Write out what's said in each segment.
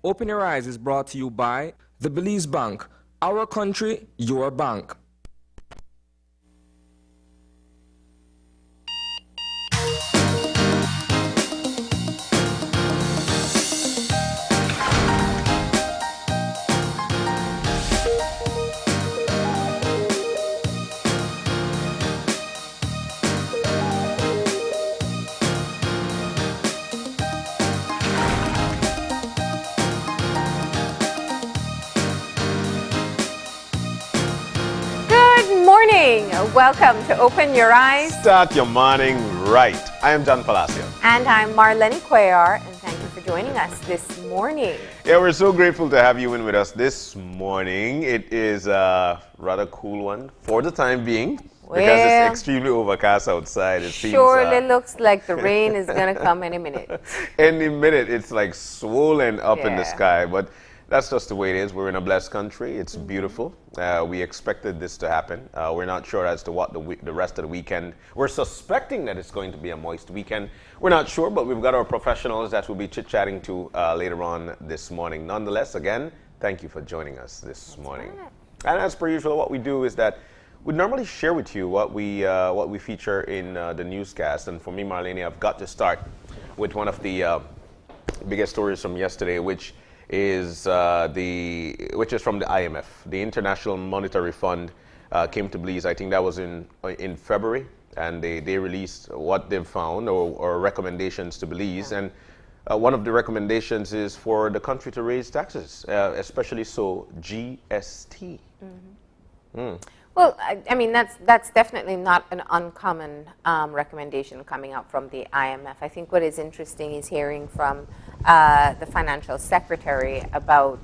Open Your Eyes is brought to you by the Belize Bank. Our country, your bank. Welcome to Open Your Eyes. Start your morning right. I am John Palacio. And I'm Marlene Cuellar, and thank you for joining us this morning. Yeah, we're so grateful to have you in with us this morning. It is a rather cool one for the time being because it's extremely overcast outside. It surely looks like the rain is going to come any minute. Any minute, it's like swollen up in the sky, but that's just the way it is. We're in a blessed country. It's beautiful. We expected this to happen. We're not sure as to what the rest of the weekend. We're suspecting that it's going to be a moist weekend. We're not sure, but we've got our professionals that we'll be chit-chatting to later on this morning. Nonetheless, again, thank you for joining us this morning. And as per usual, what we do is that we normally share with you what we feature in the newscast. And for me, Marlene, I've got to start with one of the biggest stories from yesterday, which is from the IMF. The International Monetary Fund came to Belize. I think that was in February, and they released what they've found or recommendations to Belize. And one of the recommendations is for the country to raise taxes, especially so GST. Well, I mean, that's definitely not an uncommon recommendation coming out from the IMF. I think what is interesting is hearing from the financial secretary about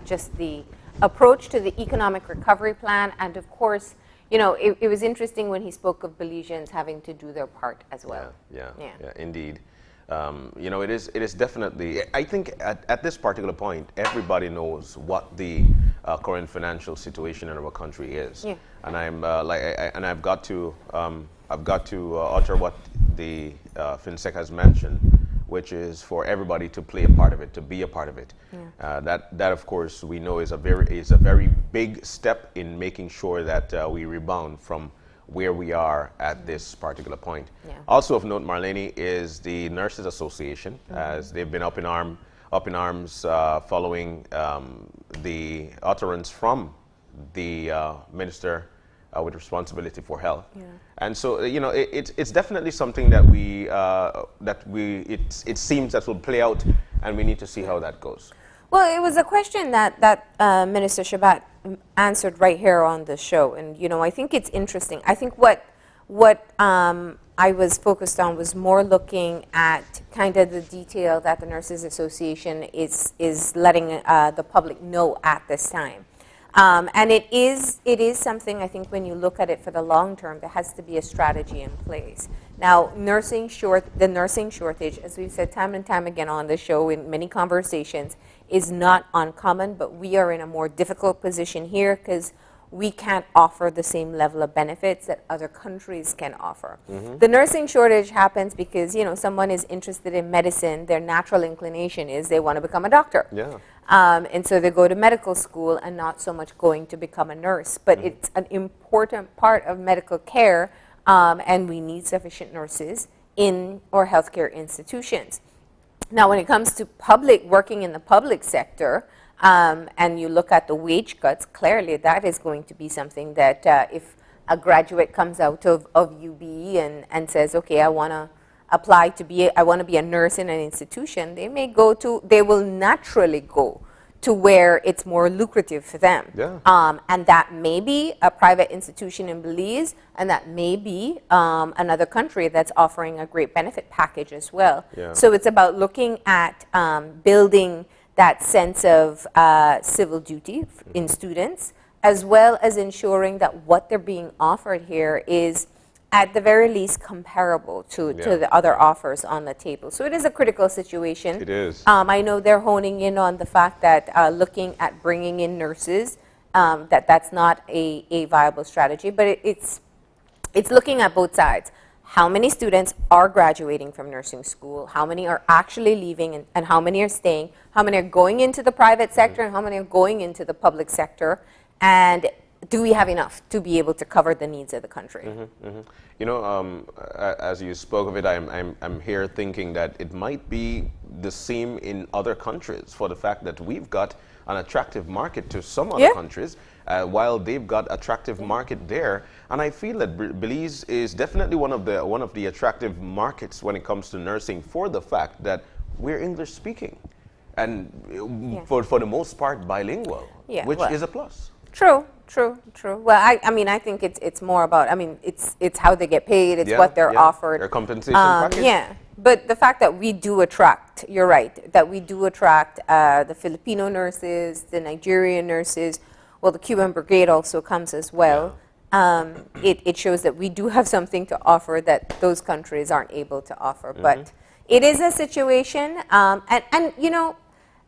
just the approach to the economic recovery plan. And of course, you know, it was interesting when he spoke of Belizeans having to do their part as well. Yeah, indeed. You know, it is definitely, I think at this particular point, everybody knows what the current financial situation in our country is. Yeah. And I've got to utter what the FinSec has mentioned, which is for everybody to play a part of it, to be a part of it. Yeah. That of course we know is a very big step in making sure that we rebound from where we are at this particular point. Yeah. Also of note, Marlene, is the Nurses Association, as they've been up in arms following the utterance from the minister with responsibility for health. Yeah. And so, you know, it's definitely something that it seems that will play out, and we need to see how that goes. Well, it was a question that Minister Shabat answered right here on the show, and you know, I think it's interesting. I think what I was focused on was more looking at kind of the detail that the Nurses Association is letting the public know at this time. And it is something, I think, when you look at it for the long term, there has to be a strategy in place. Now, the nursing shortage, as we've said time and time again on the show in many conversations, is not uncommon, but we are in a more difficult position here because we can't offer the same level of benefits that other countries can offer. The nursing shortage happens because, you know, someone is interested in medicine, their natural inclination is they want to become a doctor. Yeah. And so they go to medical school and not so much going to become a nurse. But it's an important part of medical care, and we need sufficient nurses in our healthcare institutions. Now, when it comes to working in the public sector, and you look at the wage cuts, clearly that is going to be something that if a graduate comes out of UB and says, okay, I want to apply I want to be a nurse in an institution, they will naturally go to where it's more lucrative for them. Yeah. And that may be a private institution in Belize, and that may be another country that's offering a great benefit package as well. Yeah. So it's about looking at building that sense of civil duty in students, as well as ensuring that what they're being offered here is at the very least comparable to the other offers on the table. So it is a critical situation. It is. I know they're honing in on the fact that looking at bringing in nurses, that's not a viable strategy, but it's looking at both sides. how many students are graduating from nursing school, how many are actually leaving, and how many are staying, how many are going into the private sector, and how many are going into the public sector, and do we have enough to be able to cover the needs of the country? You know, as you spoke of it, I'm here thinking that it might be the same in other countries for the fact that we've got an attractive market to some other countries, while they've got attractive market there. And I feel that Belize is definitely one of the attractive markets when it comes to nursing for the fact that we're English speaking, and for the most part bilingual, which is a plus. True. Well, I mean, I think it's more about, I mean, it's how they get paid, it's what they're offered. Their compensation package. Yeah, but the fact that we do attract, you're right, that we do attract the Filipino nurses, the Nigerian nurses, well, the Cuban Brigade also comes as well. It shows that we do have something to offer that those countries aren't able to offer. But it is a situation, and you know,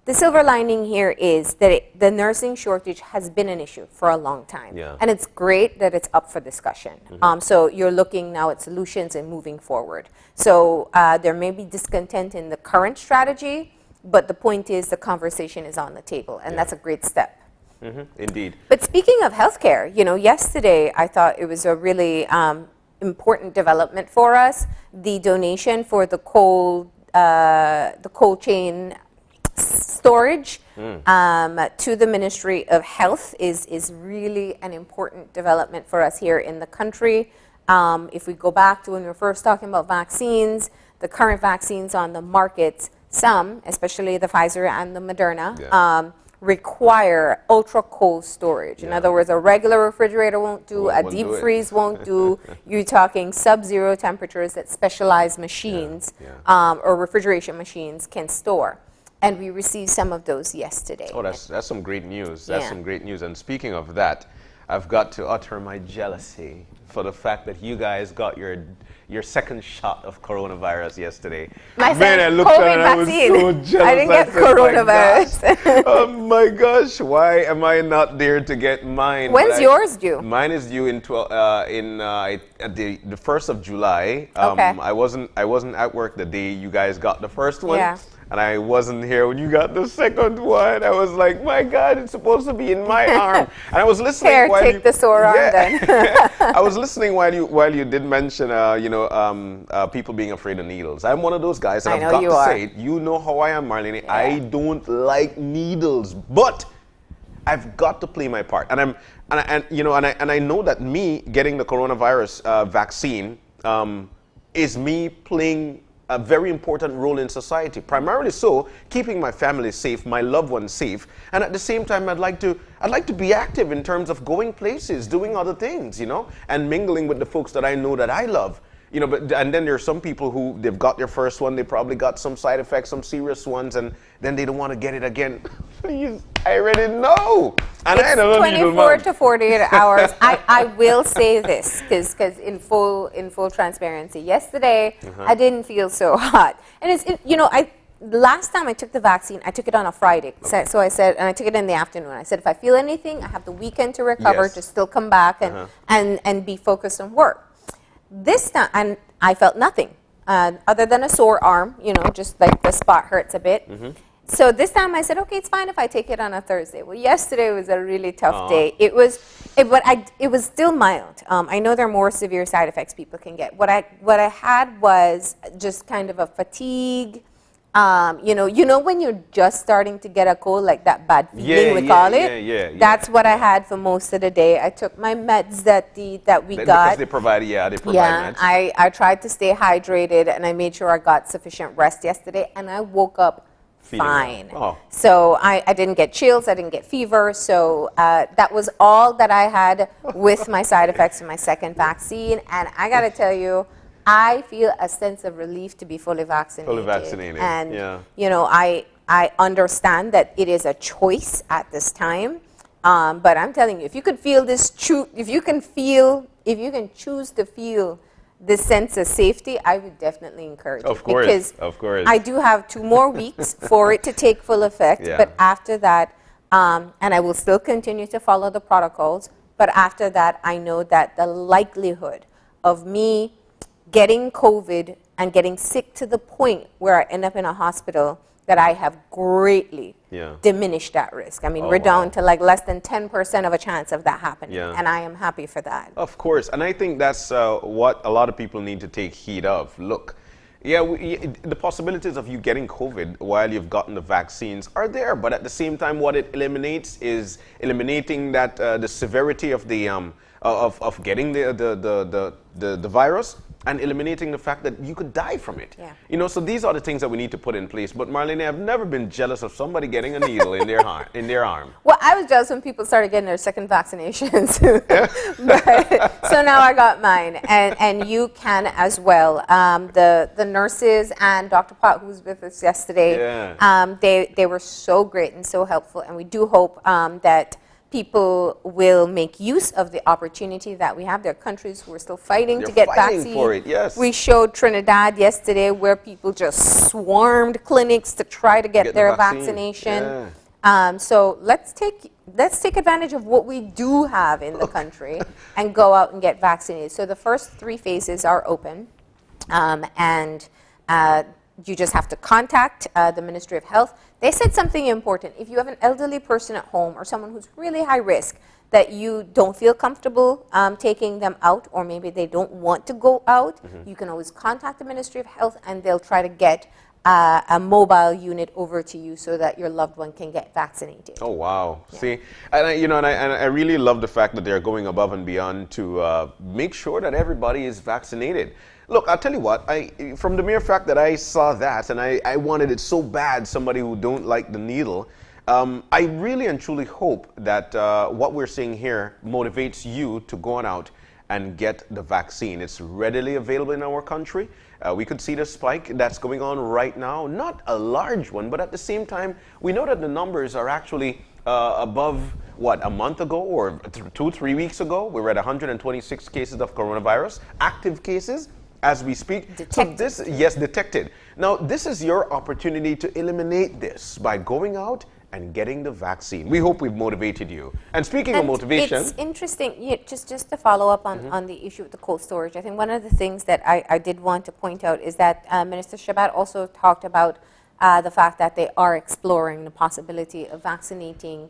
the silver lining here is that the nursing shortage has been an issue for a long time. And it's great that it's up for discussion. So you're looking now at solutions and moving forward. So there may be discontent in the current strategy, but the point is the conversation is on the table, and that's a great step. Indeed. But speaking of healthcare, you know, yesterday I thought it was a really important development for us. The donation for the cold chain storage to the Ministry of Health is really an important development for us here in the country. If we go back to when we were first talking about vaccines, the current vaccines on the markets, some, especially the Pfizer and the Moderna, require ultra cold storage. In other words, a regular refrigerator won't do, a deep freeze won't do. You're talking sub-zero temperatures that specialized machines or refrigeration machines can store. And we received some of those yesterday. Oh, that's some great news. That's some great news. And speaking of that, I've got to utter my jealousy for the fact that you guys got your second shot of coronavirus yesterday. Man, I looked at it and I was so jealous. I didn't get coronavirus. Oh my gosh, why am I not there to get mine? When's yours due? Mine is due in the 1st of July. I wasn't at work the day you guys got the first one. And I wasn't here when you got the second one. I was like, my God, it's supposed to be in my arm. And I was listening while take the sore arm then. I was listening while you did mention, people being afraid of needles. I'm one of those guys, and I've got to say it. You know how I am, Marlene. I don't like needles, but I've got to play my part. And I know that me getting the coronavirus vaccine is me playing a very important role in society, primarily so keeping my family safe, my loved ones safe, and at the same time I'd like to be active in terms of going places, doing other things, you know, and mingling with the folks that I know that I love, you know. But and then there's some people who they've got their first one, they probably got some side effects, some serious ones, and then they don't want to get it again. Please, I already know. And it's I don't 24 to 48 hours. I will say this because in full transparency, yesterday I didn't feel so hot, and last time I took the vaccine, I took it on a Friday. So I said, and I took it in the afternoon. I said, if I feel anything, I have the weekend to recover to still come back and be focused on work. This time, and I felt nothing other than a sore arm, you know, just like the spot hurts a bit. So this time I said, okay, it's fine if I take it on a Thursday. Well, yesterday was a really tough day. It was still mild. I know there are more severe side effects people can get. What I had was just kind of a fatigue. You know when you're just starting to get a cold, like that bad feeling we call it. That's what I had for most of the day. I took my meds that we got. Because they provide meds. I tried to stay hydrated, and I made sure I got sufficient rest yesterday, and I woke up fine. So I didn't get chills, I didn't get fever, so that was all that I had with my side effects from my second vaccine, and I gotta tell you, I feel a sense of relief to be fully vaccinated. And you know, I understand that it is a choice at this time, but I'm telling you, if you could feel this if you can choose to feel this sense of safety, I would definitely encourage it. Because I do have 2 more weeks for it to take full effect, but after that, and I will still continue to follow the protocols, but after that, I know that the likelihood of me getting COVID and getting sick to the point where I end up in a hospital, that I have greatly diminished that risk. I mean, we're down to like less than 10% of a chance of that happening, and I am happy for that. Of course, and I think that's what a lot of people need to take heed of. Look, the possibilities of you getting COVID while you've gotten the vaccines are there, but at the same time, what it eliminates is eliminating that the severity of the of getting the virus, and eliminating the fact that you could die from it. Yeah. You know, so these are the things that we need to put in place. But Marlene, I've never been jealous of somebody getting a needle in their arm. Well, I was jealous when people started getting their second vaccinations. But, so now I got mine, and you can as well. The nurses and Dr. Pot, who was with us yesterday, they were so great and so helpful, and we do hope that people will make use of the opportunity that we have. There are countries who are still fighting to get vaccines. For it, yes. We showed Trinidad yesterday where people just swarmed clinics to try to get their vaccination. Yeah. So let's take advantage of what we do have in the country and go out and get vaccinated. So the first 3 phases are open, and you just have to contact the Ministry of Health. They said something important. If you have an elderly person at home or someone who's really high risk that you don't feel comfortable taking them out, or maybe they don't want to go out, you can always contact the Ministry of Health, and they'll try to get a mobile unit over to you so that your loved one can get vaccinated. Oh, wow. Yeah. See, and I really love the fact that they're going above and beyond to make sure that everybody is vaccinated. Look, I'll tell you what, from the mere fact that I saw that and I wanted it so bad, somebody who don't like the needle, I really and truly hope that what we're seeing here motivates you to go on out and get the vaccine. It's readily available in our country. We could see the spike that's going on right now, not a large one, but at the same time, we know that the numbers are actually above, what, a month ago or 2-3 weeks ago. We were at 126 cases of coronavirus, active cases, as we speak. Detected. So this, detected. Now, this is your opportunity to eliminate this by going out and getting the vaccine. We hope we've motivated you. And speaking of motivation, it's interesting, just to follow up on the issue of the cold storage. I think one of the things that I did want to point out is that Minister Shabat also talked about the fact that they are exploring the possibility of vaccinating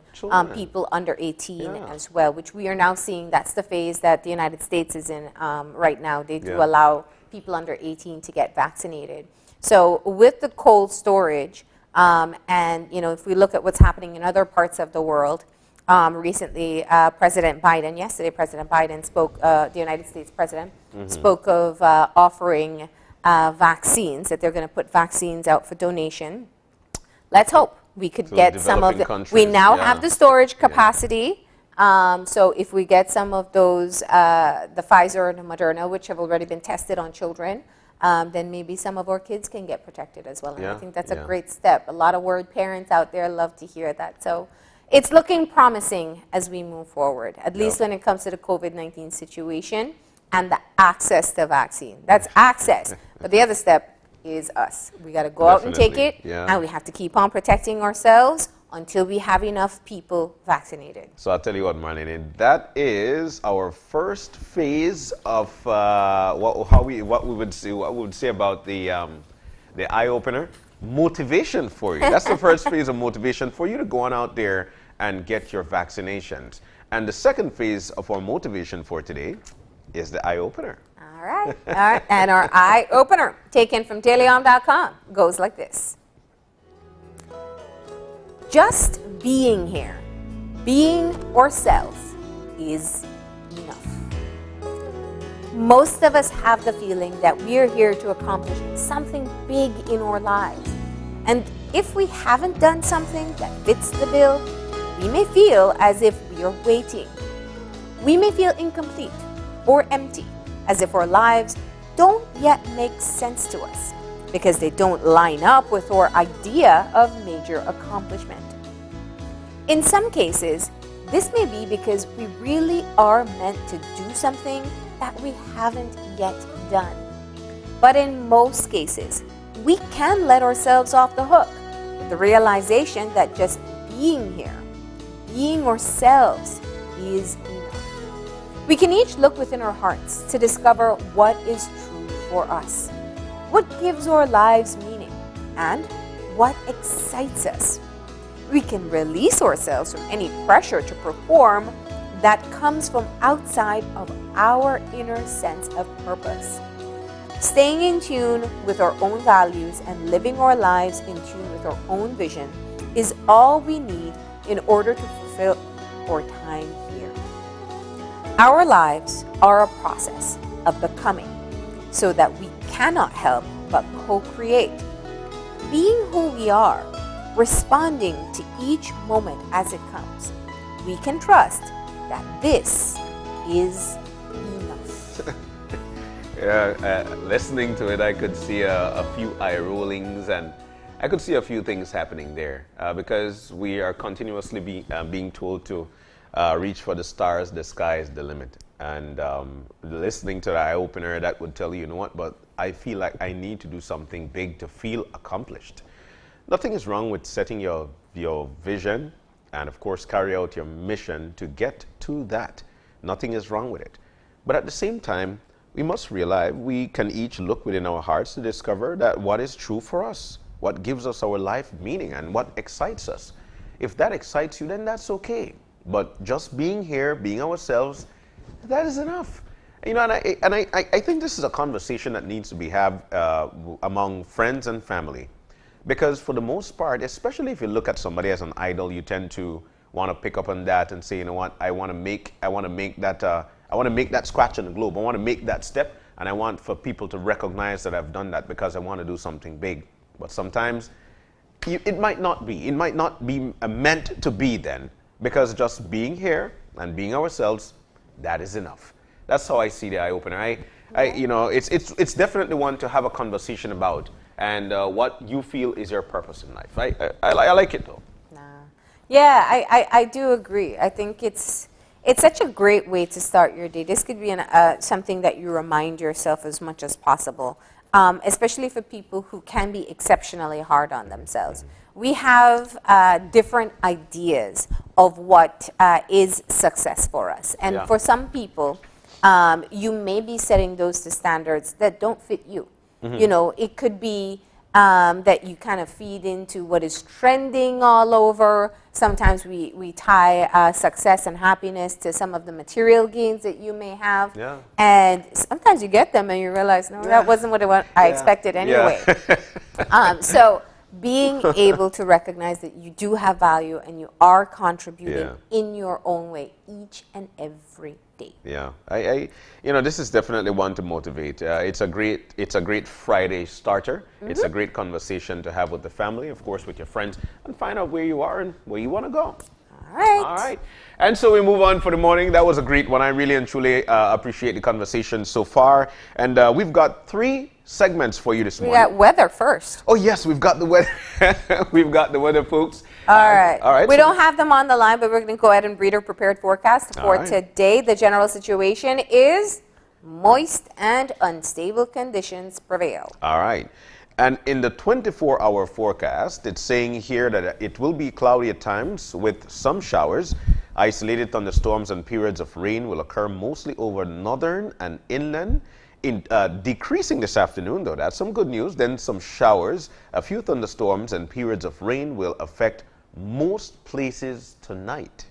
people under 18 as well, which we are now seeing. That's the phase that the United States is in right now. They do allow people under 18 to get vaccinated. So with the cold storage, and if we look at what's happening in other parts of the world, recently yesterday President Biden spoke, the United States President spoke of offering vaccines, that they're going to put vaccines out for donation. Let's hope we could get some of the, we now have the storage capacity. So if we get some of those, the Pfizer and the Moderna, which have already been tested on children, then maybe some of our kids can get protected as well. And I think that's a great step. A lot of worried parents out there love to hear that. So it's looking promising as we move forward, at least when it comes to the COVID-19 situation and the access to vaccine. That's access. But the other step is us. We got to go out and take it, and we have to keep on protecting ourselves until we have enough people vaccinated. So I'll tell you what, Marlene, that is our first phase of what we would say about the eye opener, motivation for you. That's the first phase of motivation for you to go on out there and get your vaccinations. And the second phase of our motivation for today is the eye opener. All right. And our eye opener, taken from dailyom.com, goes like this. Just being here, being ourselves, is enough. Most of us have the feeling that we're here to accomplish something big in our lives. And if we haven't done something that fits the bill, we may feel as if we are waiting. We may feel incomplete or empty, as if our lives don't yet make sense to us, because they don't line up with our idea of major accomplishment. In some cases, this may be because we really are meant to do something that we haven't yet done. But in most cases, we can let ourselves off the hook with the realization that just being here, being ourselves, is enough. We can each look within our hearts to discover what is true for us? What gives our lives meaning? And what excites us? We can release ourselves from any pressure to perform that comes from outside of our inner sense of purpose. Staying in tune with our own values and living our lives in tune with our own vision is all we need in order to fulfill our time here. Our lives are a process of becoming, so that we cannot help but co-create. Being who we are, responding to each moment as it comes, we can trust that this is enough. Listening to it, I could see a few eye rollings, and I could see a few things happening there because we are continuously being told to reach for the stars, the sky is the limit. And listening to the eye opener, that would tell you know what, but I feel like I need to do something big to feel accomplished. Nothing is wrong with setting your vision and, of course, carry out your mission to get to that. Nothing is wrong with it. But at the same time, we must realize we can each look within our hearts to discover that what is true for us, what gives us our life meaning, and what excites us. If that excites you, then that's okay. But just being here, being ourselves, that is enough. You know, and I think this is a conversation that needs to be had among friends and family. Because for the most part, especially if you look at somebody as an idol, you tend to want to pick up on that and say, you know what, I want to make that scratch in the globe. I want to make that step, and I want for people to recognize that I've done that because I want to do something big. But sometimes it might not be. It might not be meant to be then, because just being here and being ourselves, that is enough. That's how I see the eye opener. You know, it's definitely one to have a conversation about. And what you feel is your purpose in life. I like it though. Yeah, I do agree. I think it's such a great way to start your day. This could be something that you remind yourself as much as possible, especially for people who can be exceptionally hard on themselves. We have different ideas of what is success for us. And for some people, you may be setting those to standards that don't fit you. You know, it could be that you kind of feed into what is trending all over. Sometimes we tie success and happiness to some of the material gains that you may have. Yeah. And sometimes you get them and you realize, no, that wasn't what I expected anyway. So being able to recognize that you do have value and you are contributing in your own way each and every day. Yeah, you know, this is definitely one to motivate. It's a great Friday starter. It's a great conversation to have with the family, of course, with your friends, and find out where you are and where you want to go. All right. And so we move on for the morning. That was a great one. I really and truly appreciate the conversation so far. And we've got 3 segments for you this morning. We got weather first. Oh, yes, we've got the weather. We've got the weather, folks. All right. We don't have them on the line, but we're going to go ahead and read our prepared forecast for today. The general situation is moist and unstable conditions prevail. All right. And in the 24-hour forecast, it's saying here that it will be cloudy at times with some showers. Isolated thunderstorms and periods of rain will occur mostly over northern and inland. Decreasing this afternoon, though, that's some good news. Then some showers, a few thunderstorms and periods of rain will affect most places tonight.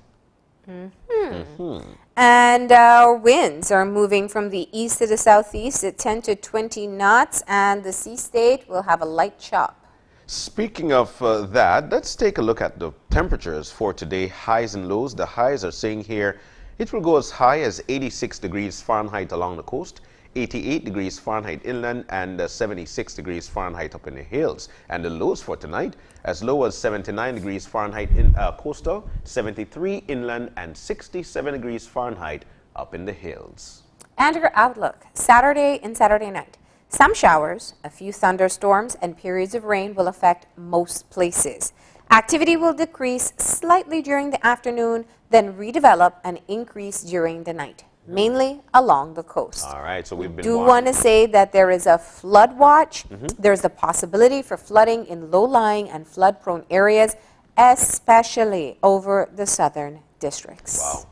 And our winds are moving from the east to the southeast at 10 to 20 knots, and the sea state will have a light chop. Speaking of that, let's take a look at the temperatures for today, highs and lows. The highs are saying here it will go as high as 86 degrees Fahrenheit along the coast, 88 degrees Fahrenheit inland, and 76 degrees Fahrenheit up in the hills. And the lows for tonight, as low as 79 degrees Fahrenheit in coastal, 73 inland, and 67 degrees Fahrenheit up in the hills. And your outlook, Saturday and Saturday night. Some showers, a few thunderstorms, and periods of rain will affect most places. Activity will decrease slightly during the afternoon, then redevelop and increase during the night, mainly along the coast. All right, so we've been do want to say that there is a flood watch. There's a possibility for flooding in low-lying and flood-prone areas, especially over the southern districts. Wow.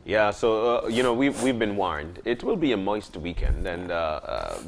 Yeah, so we've been warned. It will be a moist weekend, and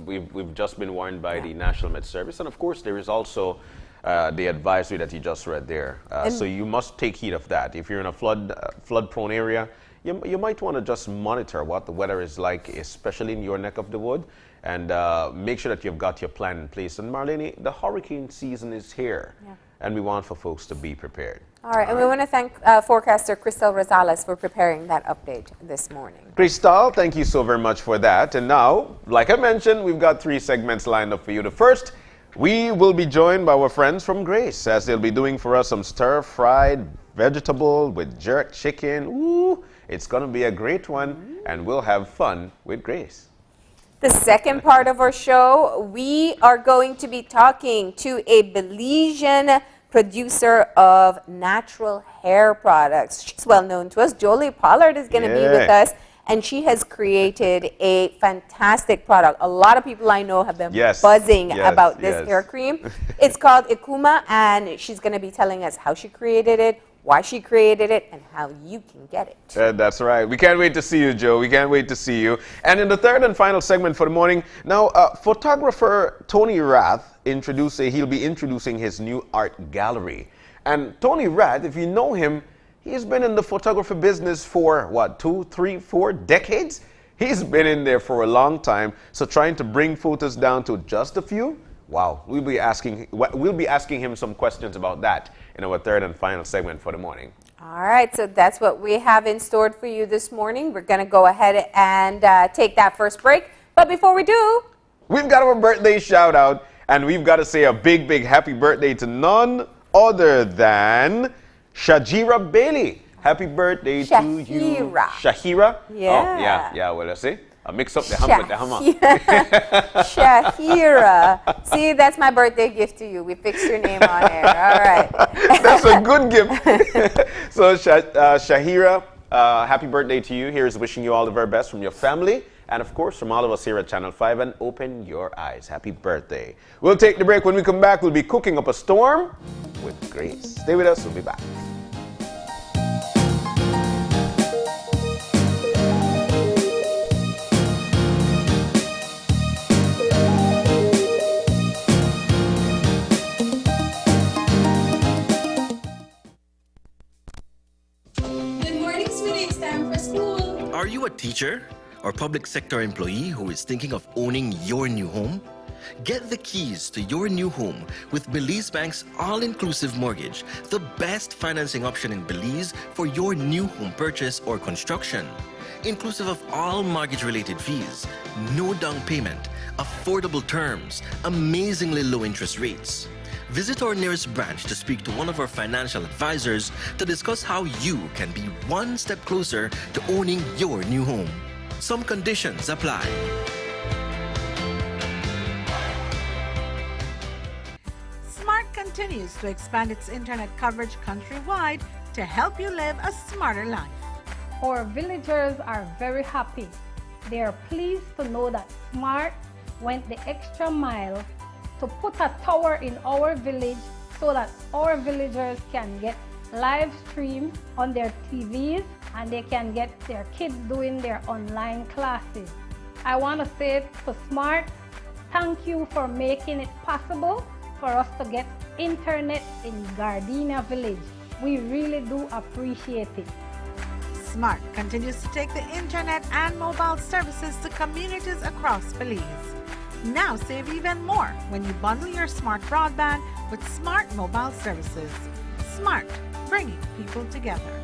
we've just been warned by the National Med Service, and of course there is also the advisory that you just read there. So you must take heed of that. If you're in a flood-prone area, you might want to just monitor what the weather is like, especially in your neck of the wood, and make sure that you've got your plan in place. And Marlene, the hurricane season is here, and we want for folks to be prepared. All right, and we want to thank forecaster Crystal Rosales for preparing that update this morning. Crystal, thank you so very much for that. And now, like I mentioned, we've got 3 segments lined up for you. The first, we will be joined by our friends from Grace, as they'll be doing for us some stir-fried vegetable with jerk chicken. Ooh, it's going to be a great one, and we'll have fun with Grace. The second part of our show, we are going to be talking to a Belizean producer of natural hair products. She's well known to us. Jolie Pollard is going to be with us, and she has created a fantastic product. A lot of people I know have been buzzing about this hair cream. It's called Ekuma, and she's going to be telling us how she created it, why she created it, and how you can get it. That's right. We can't wait to see you, Joe. We can't wait to see you. And in the third and final segment for the morning, now photographer Tony Rath he'll be introducing his new art gallery. And Tony Rath, if you know him, he's been in the photography business for what, 2, 3, 4 decades? He's been in there for a long time. So trying to bring photos down to just a few, wow, we'll be asking him some questions about that in our third and final segment for the morning. All right, so that's what we have in store for you this morning. We're going to go ahead and take that first break. But before we do, we've got our birthday shout out, and we've got to say a big, big happy birthday to none other than Shajira Bailey. Happy birthday to you. Shahira? Yeah. Oh, yeah, well, let's see. I mix up the hum with the hammer. Shahira. See, that's my birthday gift to you. We fixed your name on there. All right. That's a good gift. So, Shahira, happy birthday to you. Here's wishing you all the very best from your family and, of course, from all of us here at Channel 5. And open your eyes. Happy birthday. We'll take the break. When we come back, we'll be cooking up a storm with Grace. Stay with us. We'll be back. Are you a teacher or public sector employee who is thinking of owning your new home? Get the keys to your new home with Belize Bank's all-inclusive mortgage, the best financing option in Belize for your new home purchase or construction. Inclusive of all mortgage-related fees, no down payment, affordable terms, amazingly low interest rates. Visit our nearest branch to speak to one of our financial advisors to discuss how you can be one step closer to owning your new home. Some conditions apply. Smart continues to expand its internet coverage countrywide to help you live a smarter life. Our villagers are very happy. They are pleased to know that Smart went the extra mile to put a tower in our village so that our villagers can get live stream on their TVs and they can get their kids doing their online classes. I want to say to Smart, thank you for making it possible for us to get internet in Gardenia village. We really do appreciate it. Smart continues to take the internet and mobile services to communities across Belize. Now save even more when you bundle your Smart broadband with Smart mobile services. Smart, bringing people together.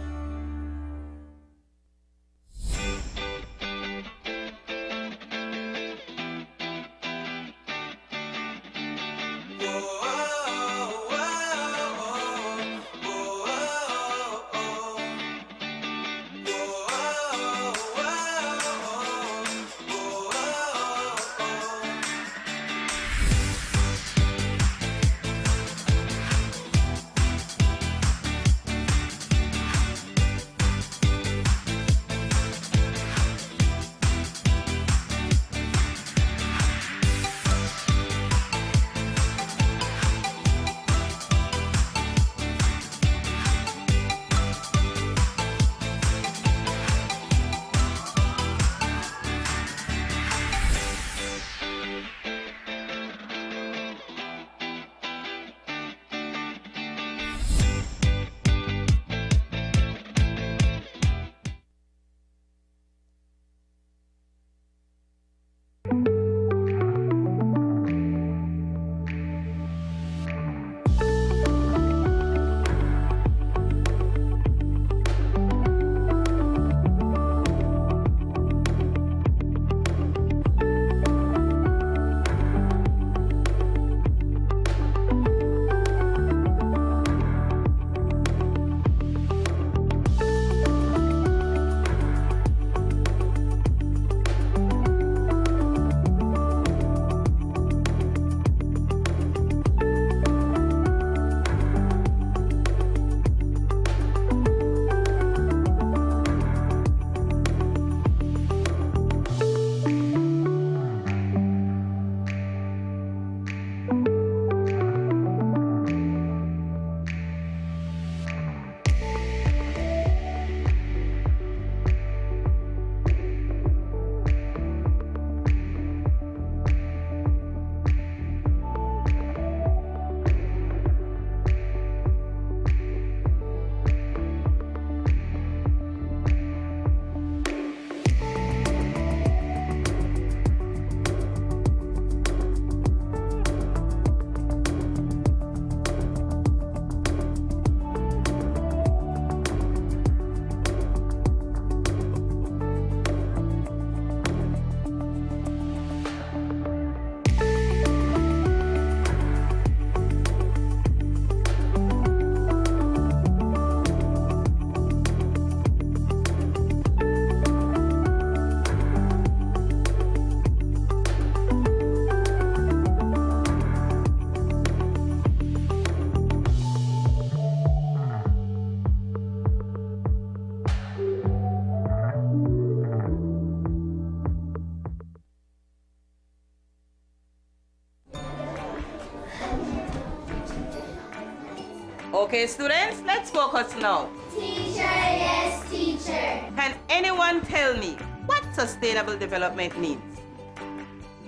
Okay, students, let's focus now. Teacher, yes, teacher. Can anyone tell me what sustainable development means?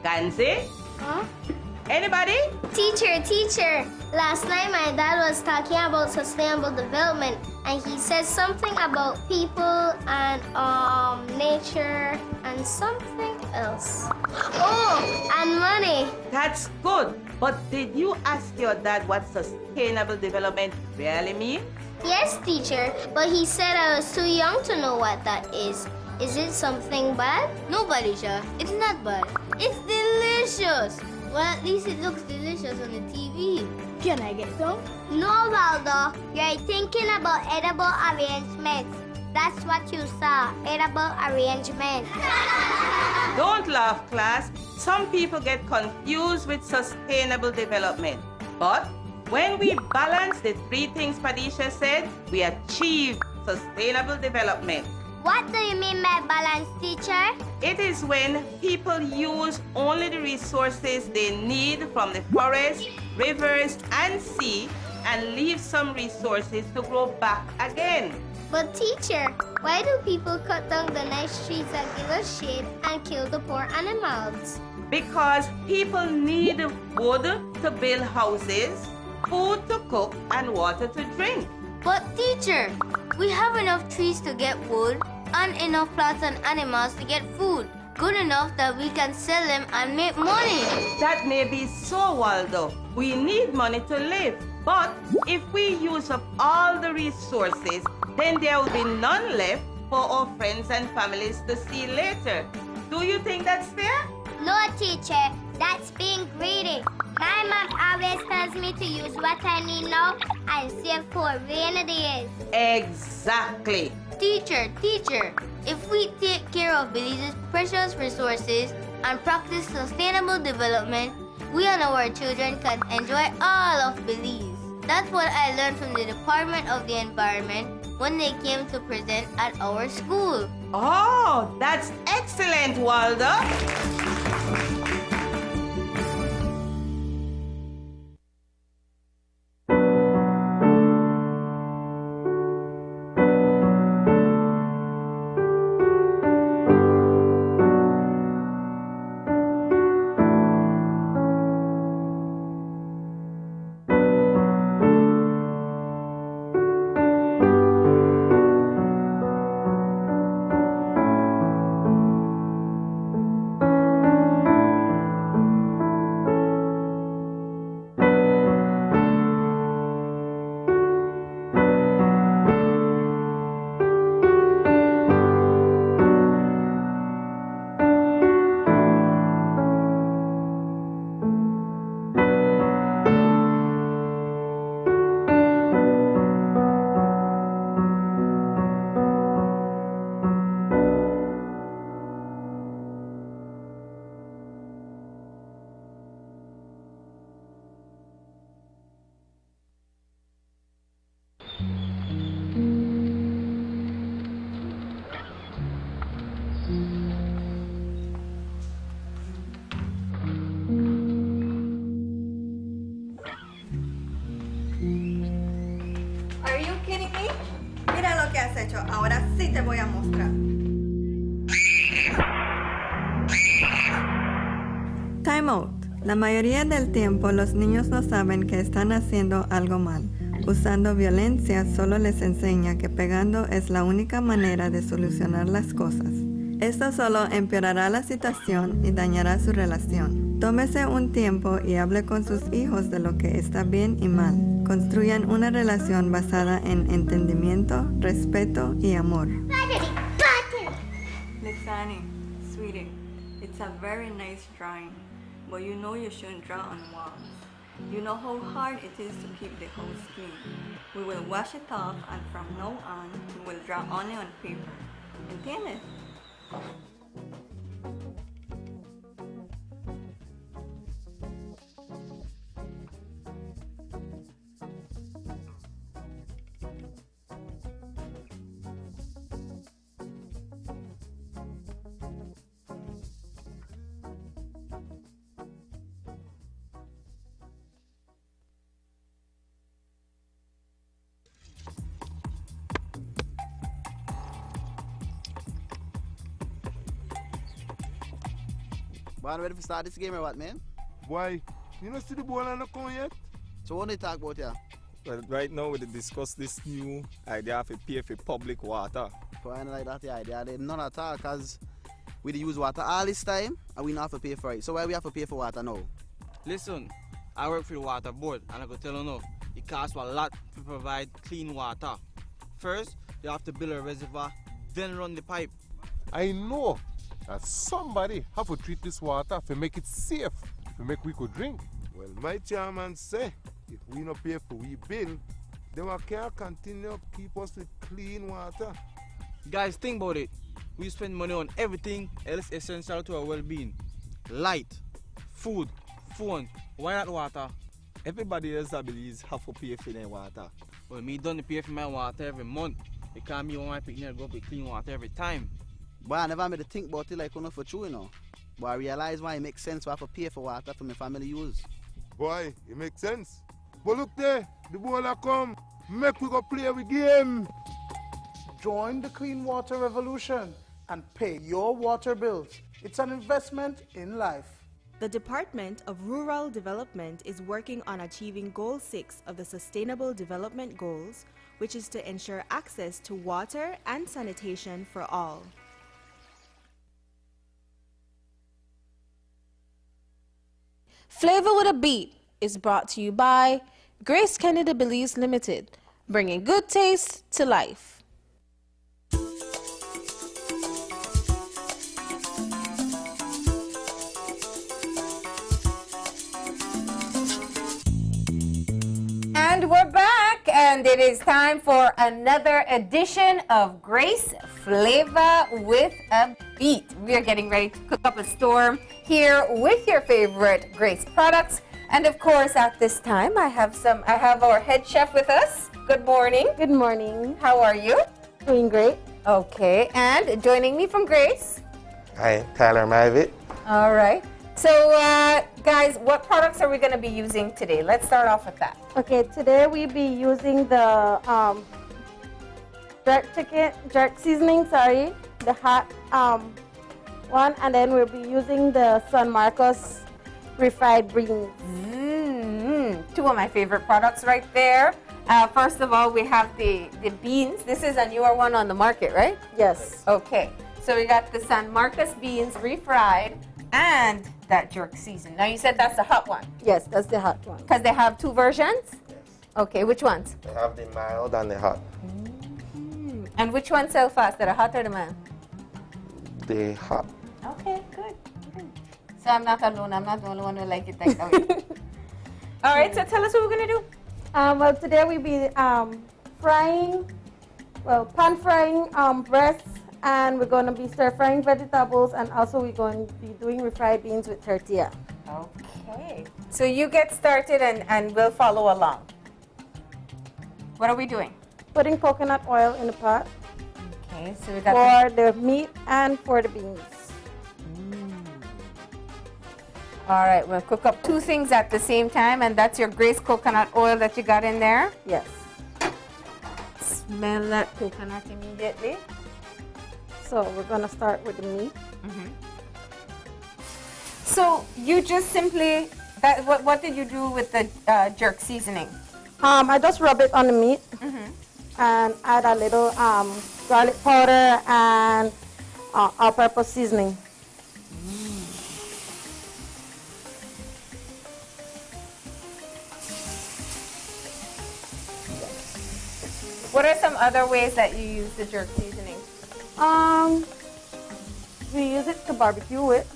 Ganze? Huh? Anybody? Teacher. Last night my dad was talking about sustainable development and he said something about people and nature and something else. Oh, and money. That's good. But did you ask your dad what sustainable development really means? Yes, teacher, but he said I was too young to know what that is. Is it something bad? No, Balisha, it's not bad. It's delicious. Well, at least it looks delicious on the TV. Can I get some? No, Waldo. You're thinking about edible arrangements. That's what you saw, edible arrangement. Don't laugh, class. Some people get confused with sustainable development. But when we balance the three things Padisha said, we achieve sustainable development. What do you mean by balance, teacher? It is when people use only the resources they need from the forest, rivers, and sea and leave some resources to grow back again. But teacher, why do people cut down the nice trees that give us shade and kill the poor animals? Because people need wood to build houses, food to cook, and water to drink. But teacher, we have enough trees to get wood and enough plants and animals to get food. Good enough that we can sell them and make money. That may be so, Waldo. We need money to live. But if we use up all the resources, then there will be none left for our friends and families to see later. Do you think that's fair? No, teacher, that's being greedy. My mom always tells me to use what I need now and save for rainy days. Exactly. Teacher, if we take care of Belize's precious resources and practice sustainable development, we and our children can enjoy all of Belize. That's what I learned from the Department of the Environment when they came to present at our school. Oh, that's excellent, Waldo. Are you kidding me? Mira lo que has hecho. Ahora sí te voy a mostrar. Time out. La mayoría del tiempo los niños no saben que están haciendo algo mal. Usando violencia solo les enseña que pegando es la única manera de solucionar las cosas. Esto solo empeorará la situación y dañará su relación. Tómese un tiempo y hable con sus hijos de lo que está bien y mal. Construyan una relación basada en entendimiento, respeto y amor. Lizani, sweetie, it's a very nice drawing, but you know you shouldn't draw on walls. You know how hard it is to keep the house clean. We will wash it off and from now on, we will draw only on paper. ¿Entiendes? Man, ready to start this game or what, man? Boy, you don't see the ball on the come yet? So what do you talk about here? Well, right now we discuss this new idea of pay for public water. So I don't like that idea. They none at all because we use water all this time and we not have to pay for it. So why we have to pay for water now? Listen, I work for the water board and I can tell you now, it costs a lot to provide clean water. First, you have to build a reservoir, then run the pipe. I know that somebody have to treat this water to make it safe, to make we could drink. Well, my chairman say, if we not pay for we bill, then we can't continue keep us with clean water. Guys, think about it. We spend money on everything else essential to our well-being. Light, food, phone, why not water? Everybody else I believe have to pay for their water. Well, me don't pay for my water every month. It can't be on my picnic go for clean water every time. But I never made to think about it like enough for true, you know. But I realize why it makes sense to have to pay for water for my family use. Boy, it makes sense. But look there, the ball a come. Make we go play with game. Join the clean water revolution and pay your water bills. It's an investment in life. The Department of Rural Development is working on achieving Goal 6 of the Sustainable Development Goals, which is to ensure access to water and sanitation for all. Flavor with a Beat is brought to you by Grace Kennedy Belize Limited, bringing good taste to life. And we're back, and it is time for another edition of Grace Flavor with a Beat. We are getting ready to cook up a storm here with your favorite Grace products. And of course, at this time, I have our head chef with us. Good morning. Good morning. How are you? Doing great. Okay, and joining me from Grace. Hi, Tyler Mavitt. All right. So, guys, what products are we going to be using today? Let's start off with that. Okay, today we'll be using the jerk seasoning, the hot one, and then we'll be using the San Marcos refried beans. Two of my favorite products right there. First of all, we have the beans. This is a newer one on the market, right? Yes. Okay, so we got the San Marcos beans refried and that jerk season. Now you said that's the hot one. Yes, that's the hot one. Because they have two versions? Yes. Okay, which ones? They have the mild and the hot. And which ones sell faster, the hot or the mild? The hot. Okay, good. So I'm not alone. I'm not the only one who like it like that way. All right, so tell us what we're going to do. Well, today we'll be pan frying breasts, and we're going to be stir frying vegetables, and also we're going to be doing refried beans with tortilla. Okay. So you get started and we'll follow along. What are we doing? Putting coconut oil in the pot. Okay, so we got for the meat and for the beans. All right, we'll cook up two things at the same time, and that's your Grace coconut oil that you got in there. Yes. Smell that coconut immediately. So we're going to start with the meat. So you just simply, what did you do with the jerk seasoning? I just rub it on the meat and add a little garlic powder and all-purpose seasoning. What are some other ways that you use the jerk seasoning? We use it to barbecue with.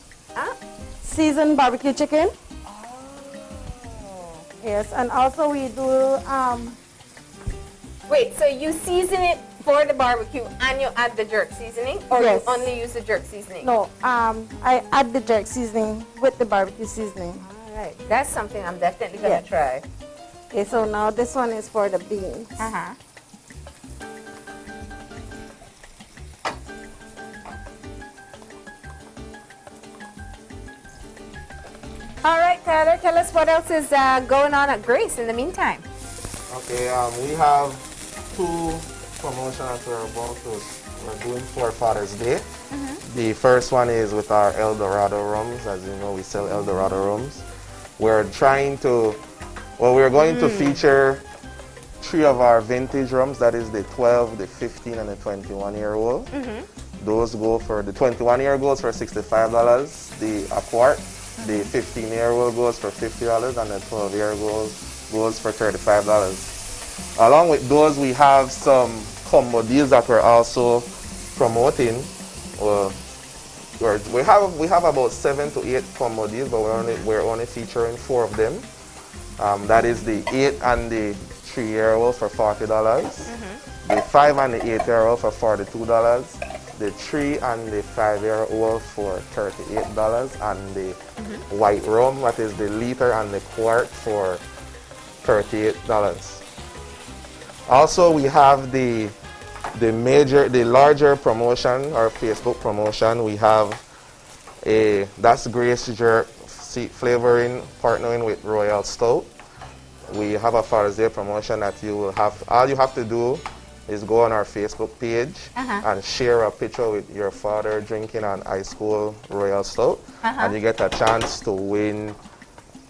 Seasoned barbecue chicken. Oh. Yes, and also we do. Wait, so you season it for the barbecue and you add the jerk seasoning, or yes. you only use the jerk seasoning? No, I add the jerk seasoning with the barbecue seasoning. All right, that's something I'm definitely gonna try. Okay, so now this one is for the beans. All right, Tyler, tell us what else is going on at Grace in the meantime. Okay, we have two promotions we're doing for Father's Day. The first one is with our El Dorado rums. As you know, we sell El Dorado rums. We're trying to, well, we're going to feature 3 of our vintage rums. That is the 12, the 15, and the 21-year-old. Those go for, the 21-year goes for $65, a quart. The 15-year-old goes for $50, and the 12-year goes for $35. Along with those, we have some combo deals that we're also promoting. We have about 7 to 8 combo deals, but we're only featuring 4 of them. That is the 8 and the 3-year-old for $40, the 5 and the 8-year-old for $42, the 3 and the 5-year-old for $38, and the white rum, that is the liter and the quart, for $38. Also, we have the larger promotion, or Facebook promotion. We have that's Grace Jerk flavoring, partnering with Royal Stout. We have a Father's Day promotion that you will have. All you have to do is go on our Facebook page and share a picture with your father drinking an ice cold Royal Stout, and you get a chance to win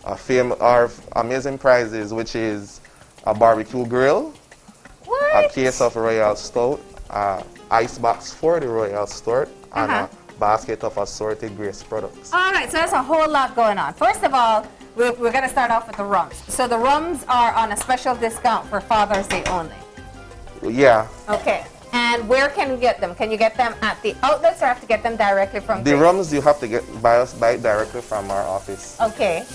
our amazing prizes, which is a barbecue grill, a case of Royal Stout, ice box for the Royal Stout, and a basket of assorted Grace products. All right, so there's a whole lot going on. First of all, we're going to start off with the rums. So the rums are on a special discount for Father's Day only. Yeah. Okay. And where can you get them? Can you get them at the outlets, or have to get them directly from the rums? You have to buy it directly from our office. Okay.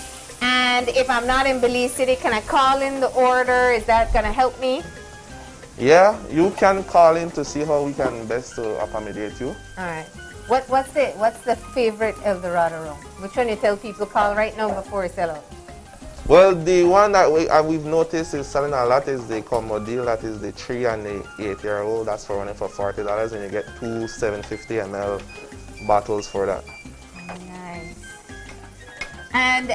And if I'm not in Belize City, can I call in the order? Is that going to help me? Yeah, you can call in to see how we can best to accommodate you. All right. What's the favorite El Dorado rum? Which one you tell people call right now before you sell out? Well, the one that we've noticed is selling a lot is the combo deal. That is the 3 and the 8-year-old. That's for only for $40, and you get 2 750 ml bottles for that. Nice. And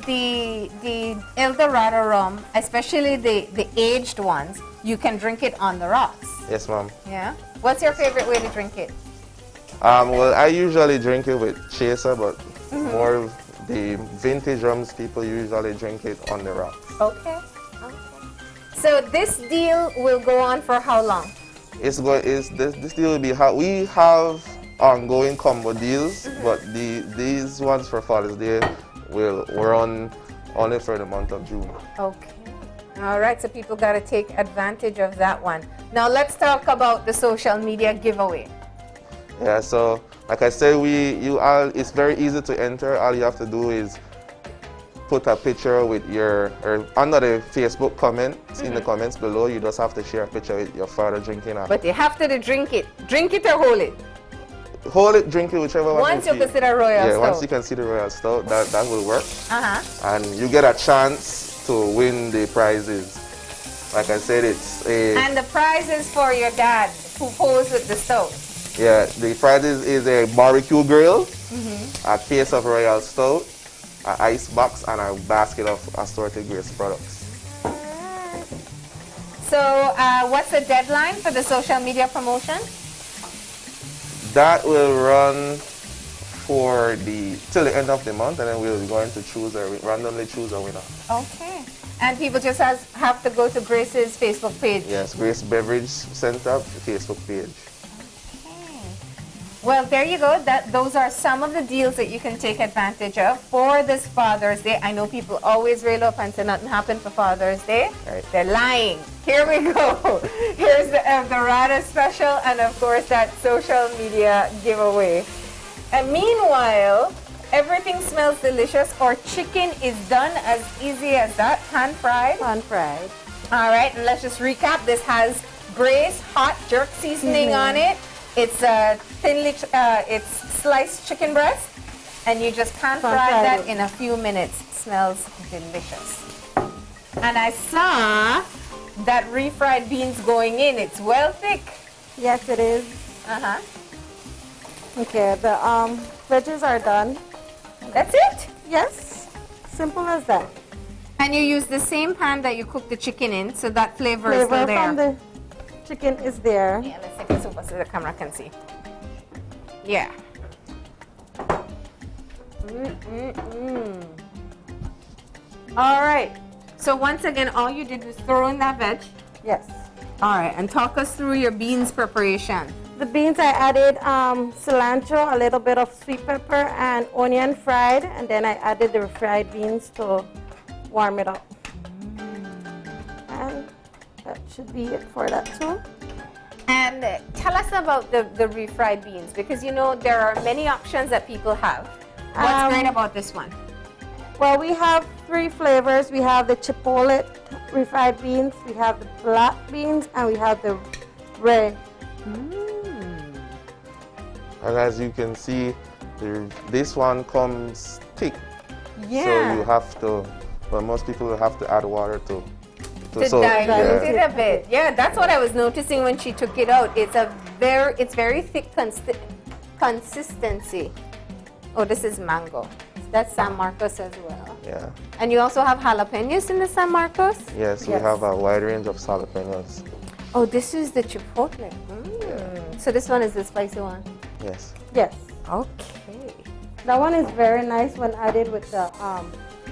the El Dorado rum, especially the aged ones, you can drink it on the rocks. Yes, ma'am. Yeah. What's your favorite way to drink it? Well, I usually drink it with chaser, but more of the vintage rums, people usually drink it on the rocks. Okay. So this deal will go on for how long? This deal will be we have ongoing combo deals, but these ones for Father's Day will run only for the month of June. Okay. All right, so people got to take advantage of that one. Now let's talk about the social media giveaway. Yeah, so like I said, it's very easy to enter. All you have to do is put a picture with under the Facebook comments, in the comments below. You just have to share a picture with your father drinking it. But you have to drink it. Drink it or hold it? Hold it, drink it, whichever one. Once you consider Royal Stout. Yeah, once you consider Royal Stout, that will work. And you get a chance to win the prizes. Like I said, And the prize is for your dad who posed with the stout. Yeah, the prizes is a barbecue grill, a case of Royal Stout, an ice box, and a basket of assorted Grace products. So what's the deadline for the social media promotion? That will run till the end of the month, and then we're going to randomly choose a winner. Okay. And people just have to go to Grace's Facebook page. Yes, Grace Beverage Center Facebook page. Well, there you go. Those are some of the deals that you can take advantage of for this Father's Day. I know people always rail up and say nothing happened for Father's Day. Right. They're lying. Here we go. Here's the El Dorado special, and of course that social media giveaway. And meanwhile, everything smells delicious. Our chicken is done as easy as that, pan-fried. Pan-fried. All right, and let's just recap. This has Grace hot jerk seasoning on it. It's it's sliced chicken breast, and you just pan-fry that in a few minutes. Smells delicious. And I saw that refried beans going in. It's well thick. Yes, it is. Okay, the veggies are done. That's it? Yes, simple as that. And you use the same pan that you cook the chicken in, so that flavor is still there. From the chicken is there. Yeah, let's take this over so the camera can see. Yeah. All right. So once again, all you did was throw in that veg. Yes. All right, and talk us through your beans preparation. The beans, I added cilantro, a little bit of sweet pepper, and onion fried, and then I added the fried beans to warm it up. And that should be it for that too. And tell us about the refried beans, because you know there are many options that people have. What's great about this one? Well, we have 3 flavors. We have the chipotle refried beans, we have the black beans, and we have the red. And as you can see, this one comes thick. Yeah. So you have to, well, most people will have to add water to dilute it a bit. Yeah, that's what I was noticing when she took it out. It's very thick consistency. Oh, this is mango. That's San Marcos as well. Yeah. And you also have jalapenos in the San Marcos? Yes, we have a wide range of jalapenos. Oh, this is the chipotle. So this one is the spicy one? Yes. Yes. Okay. That one is very nice when added with the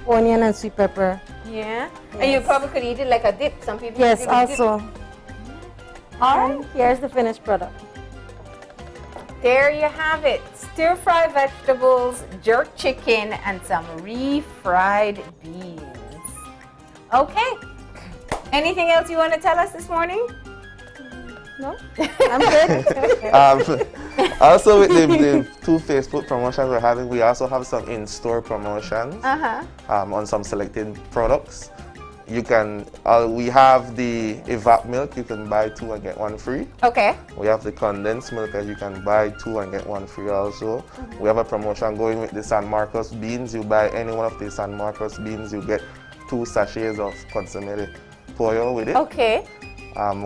onion and sweet pepper. Yeah. Yes. And you probably could eat it like a dip. Some people Yes, eat it like also. All right. And here's the finished product. There you have it. Stir-fry vegetables, jerk chicken, and some refried beans. Okay. Anything else you want to tell us this morning? No? I'm good. Also, with the 2 Facebook promotions we're having, we also have some in-store promotions on some selected products. You can, we have the evap milk, you can buy 2 and get 1 free. Okay. We have the condensed milk that you can buy 2 and get 1 free also. We have a promotion going with the San Marcos beans. You buy any one of the San Marcos beans, you get 2 sachets of consommé pollo with it. Okay.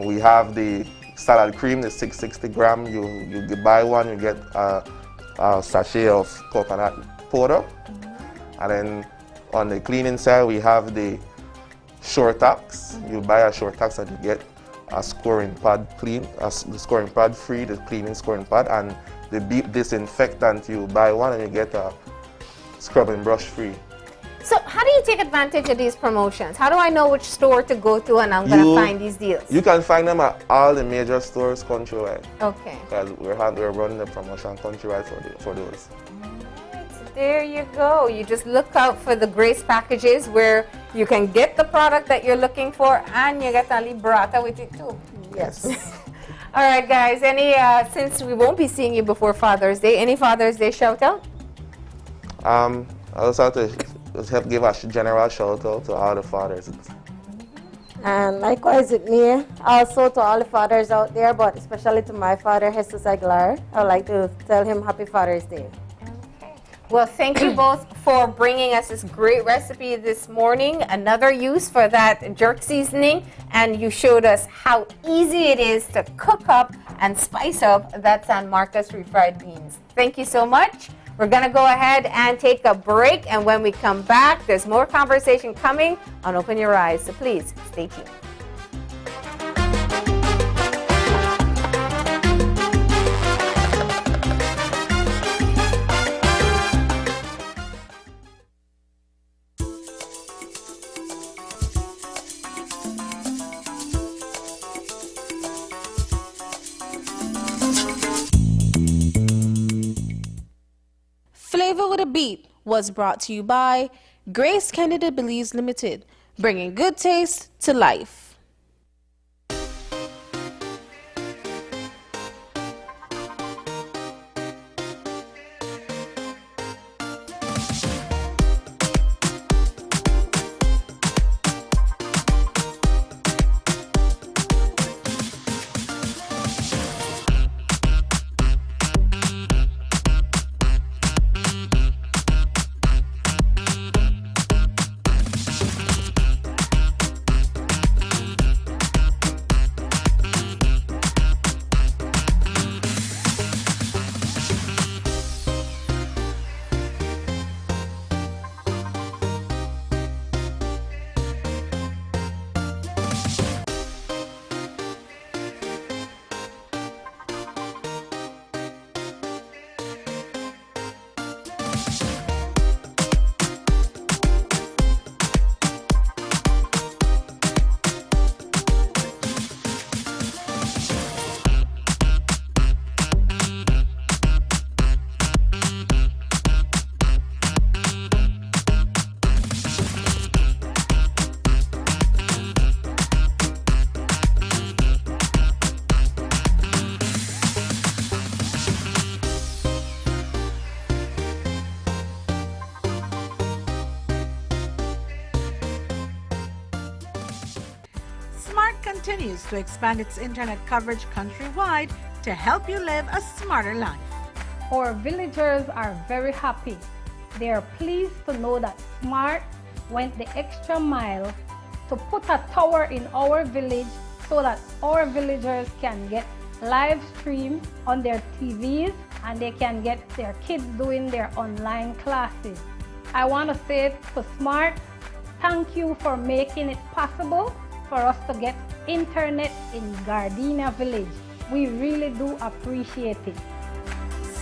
We have the salad cream, the 660 gram. You buy 1, you get a sachet of coconut powder. And then on the cleaning side, we have the Shore Tax. You buy a Shore Tax and you get a scoring pad the scoring pad free, the cleaning scoring pad, and the deep disinfectant. You buy 1 and you get a scrubbing brush free. So how do you take advantage of these promotions? How do I know which store to go to and I'm going to find these deals? You can find them at all the major stores countrywide. Okay. Because we're running the promotion countrywide for those. There you go. You just look out for the Grace packages where you can get the product that you're looking for and you get a librata with it too. Yes. All right, guys. Since we won't be seeing you before Father's Day, any Father's Day shout out? I also have to give a general shout out to all the fathers. And likewise with me, also to all the fathers out there, but especially to my father, Jesus Aguilar. I would like to tell him Happy Father's Day. Well, thank you both for bringing us this great recipe this morning. Another use for that jerk seasoning. And you showed us how easy it is to cook up and spice up that San Marcos refried beans. Thank you so much. We're going to go ahead and take a break. And when we come back, there's more conversation coming on Open Your Eyes. So please stay tuned. Flavor with a Beat was brought to you by Grace Kennedy Belize Limited, bringing good taste to life. continues to expand its internet coverage countrywide to help you live a smarter life. Our villagers are very happy. They are pleased to know that Smart went the extra mile to put a tower in our village so that our villagers can get live stream on their TVs and they can get their kids doing their online classes. I want to say to Smart, thank you for making it possible for us to get internet in Gardenia Village. We really do appreciate it.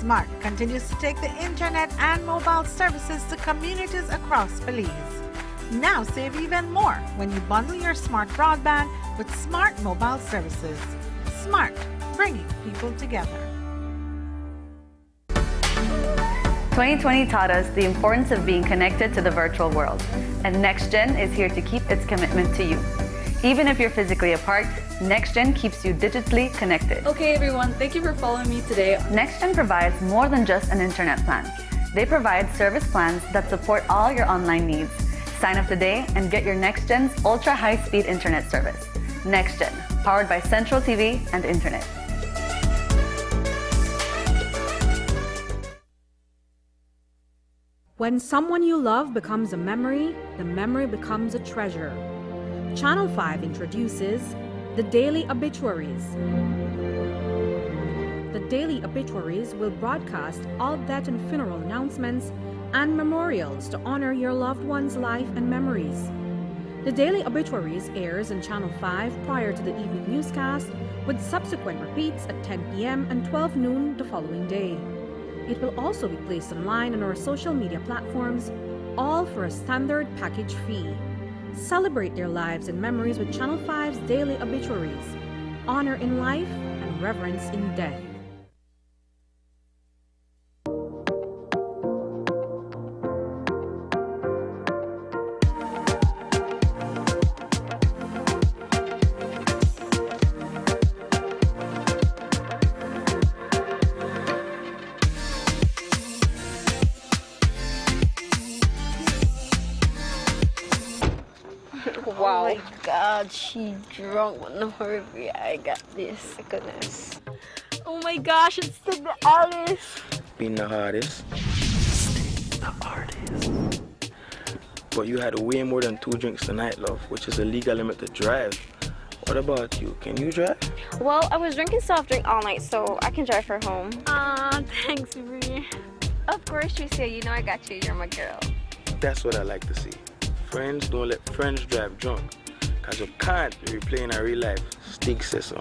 Smart continues to take the internet and mobile services to communities across Belize. Now save even more when you bundle your Smart broadband with Smart mobile services. Smart, bringing people together. 2020 taught us the importance of being connected to the virtual world, and NextGen is here to keep its commitment to you. Even if you're physically apart, NextGen keeps you digitally connected. Okay everyone, thank you for following me today. NextGen provides more than just an internet plan. They provide service plans that support all your online needs. Sign up today and get your NextGen's ultra high-speed internet service. NextGen, powered by Central TV and Internet. When someone you love becomes a memory, the memory becomes a treasure. Channel 5 introduces the Daily Obituaries. The Daily Obituaries will broadcast all death and funeral announcements and memorials to honor your loved one's life and memories. The Daily Obituaries airs on Channel 5 prior to the evening newscast, with subsequent repeats at 10 p.m. and 12 noon the following day. It will also be placed online on our social media platforms, all for a standard package fee. Celebrate their lives and memories with Channel 5's Daily Obituaries. Honor in life and reverence in death. Wow. Oh my God, she drunk. No hurry, I got this. My goodness. Oh my gosh, it's the Alice. Being the hardest. The hardest. But you had way more than 2 drinks tonight, love, which is a legal limit to drive. What about you? Can you drive? Well, I was drinking soft drink all night, so I can drive her home. Thanks, Brie. Of course, Tricia. You know I got you. You're my girl. That's what I like to see. Friends don't let friends drive drunk, because you can't replay in a real life. Stig says so.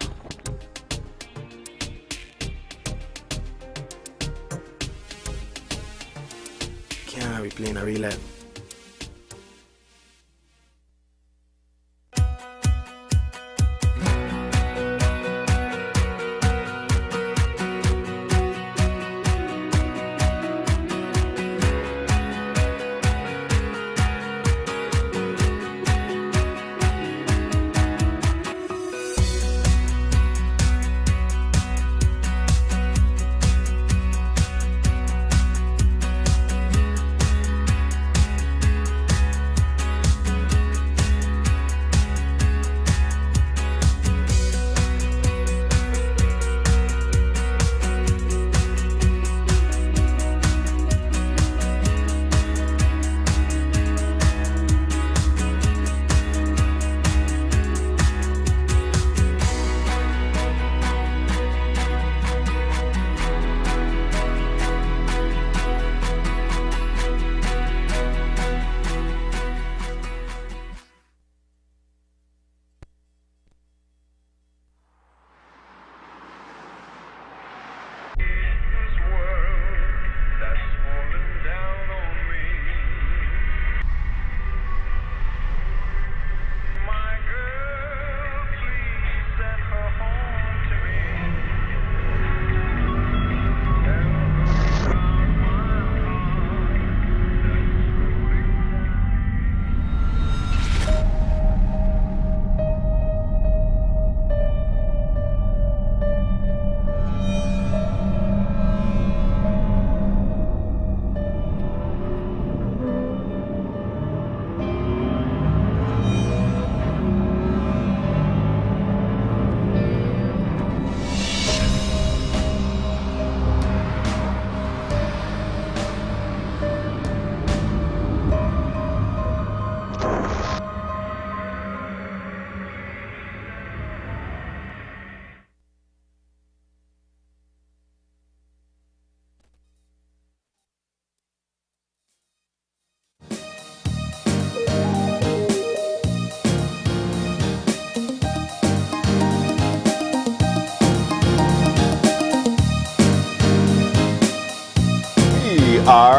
Can't replay in a real life.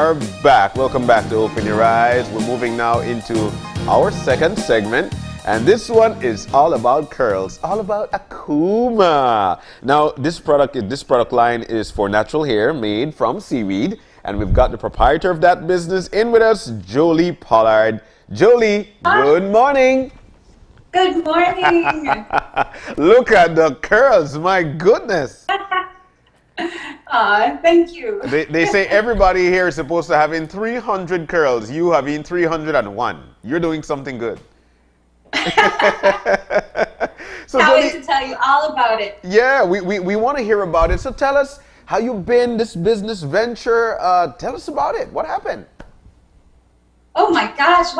are back. Welcome back to Open Your Eyes. We're moving now into our second segment. And this one is all about curls, all about Ekuma. Now, this product line is for natural hair made from seaweed. And we've got the proprietor of that business in with us, Jolie Pollard. Jolie, good morning. Good morning. Look at the curls, my goodness. Thank you. They say everybody here is supposed to have in 300 curls. You have in 301. You're doing something good. So Can't wait to tell you all about it. Yeah, we want to hear about it. So tell us how you've been, this business venture. Tell us about it. What happened? Oh my gosh,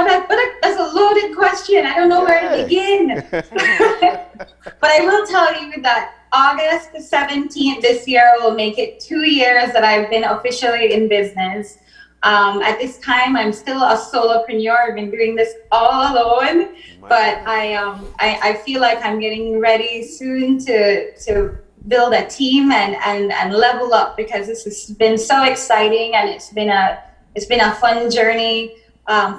that's a loaded question. I don't know where to begin. But I will tell you that August the 17th this year will make it 2 years that I've been officially in business. At this time, I'm still a solopreneur. I've been doing this all alone, but I feel like I'm getting ready soon to build a team and level up, because this has been so exciting, and it's been a fun journey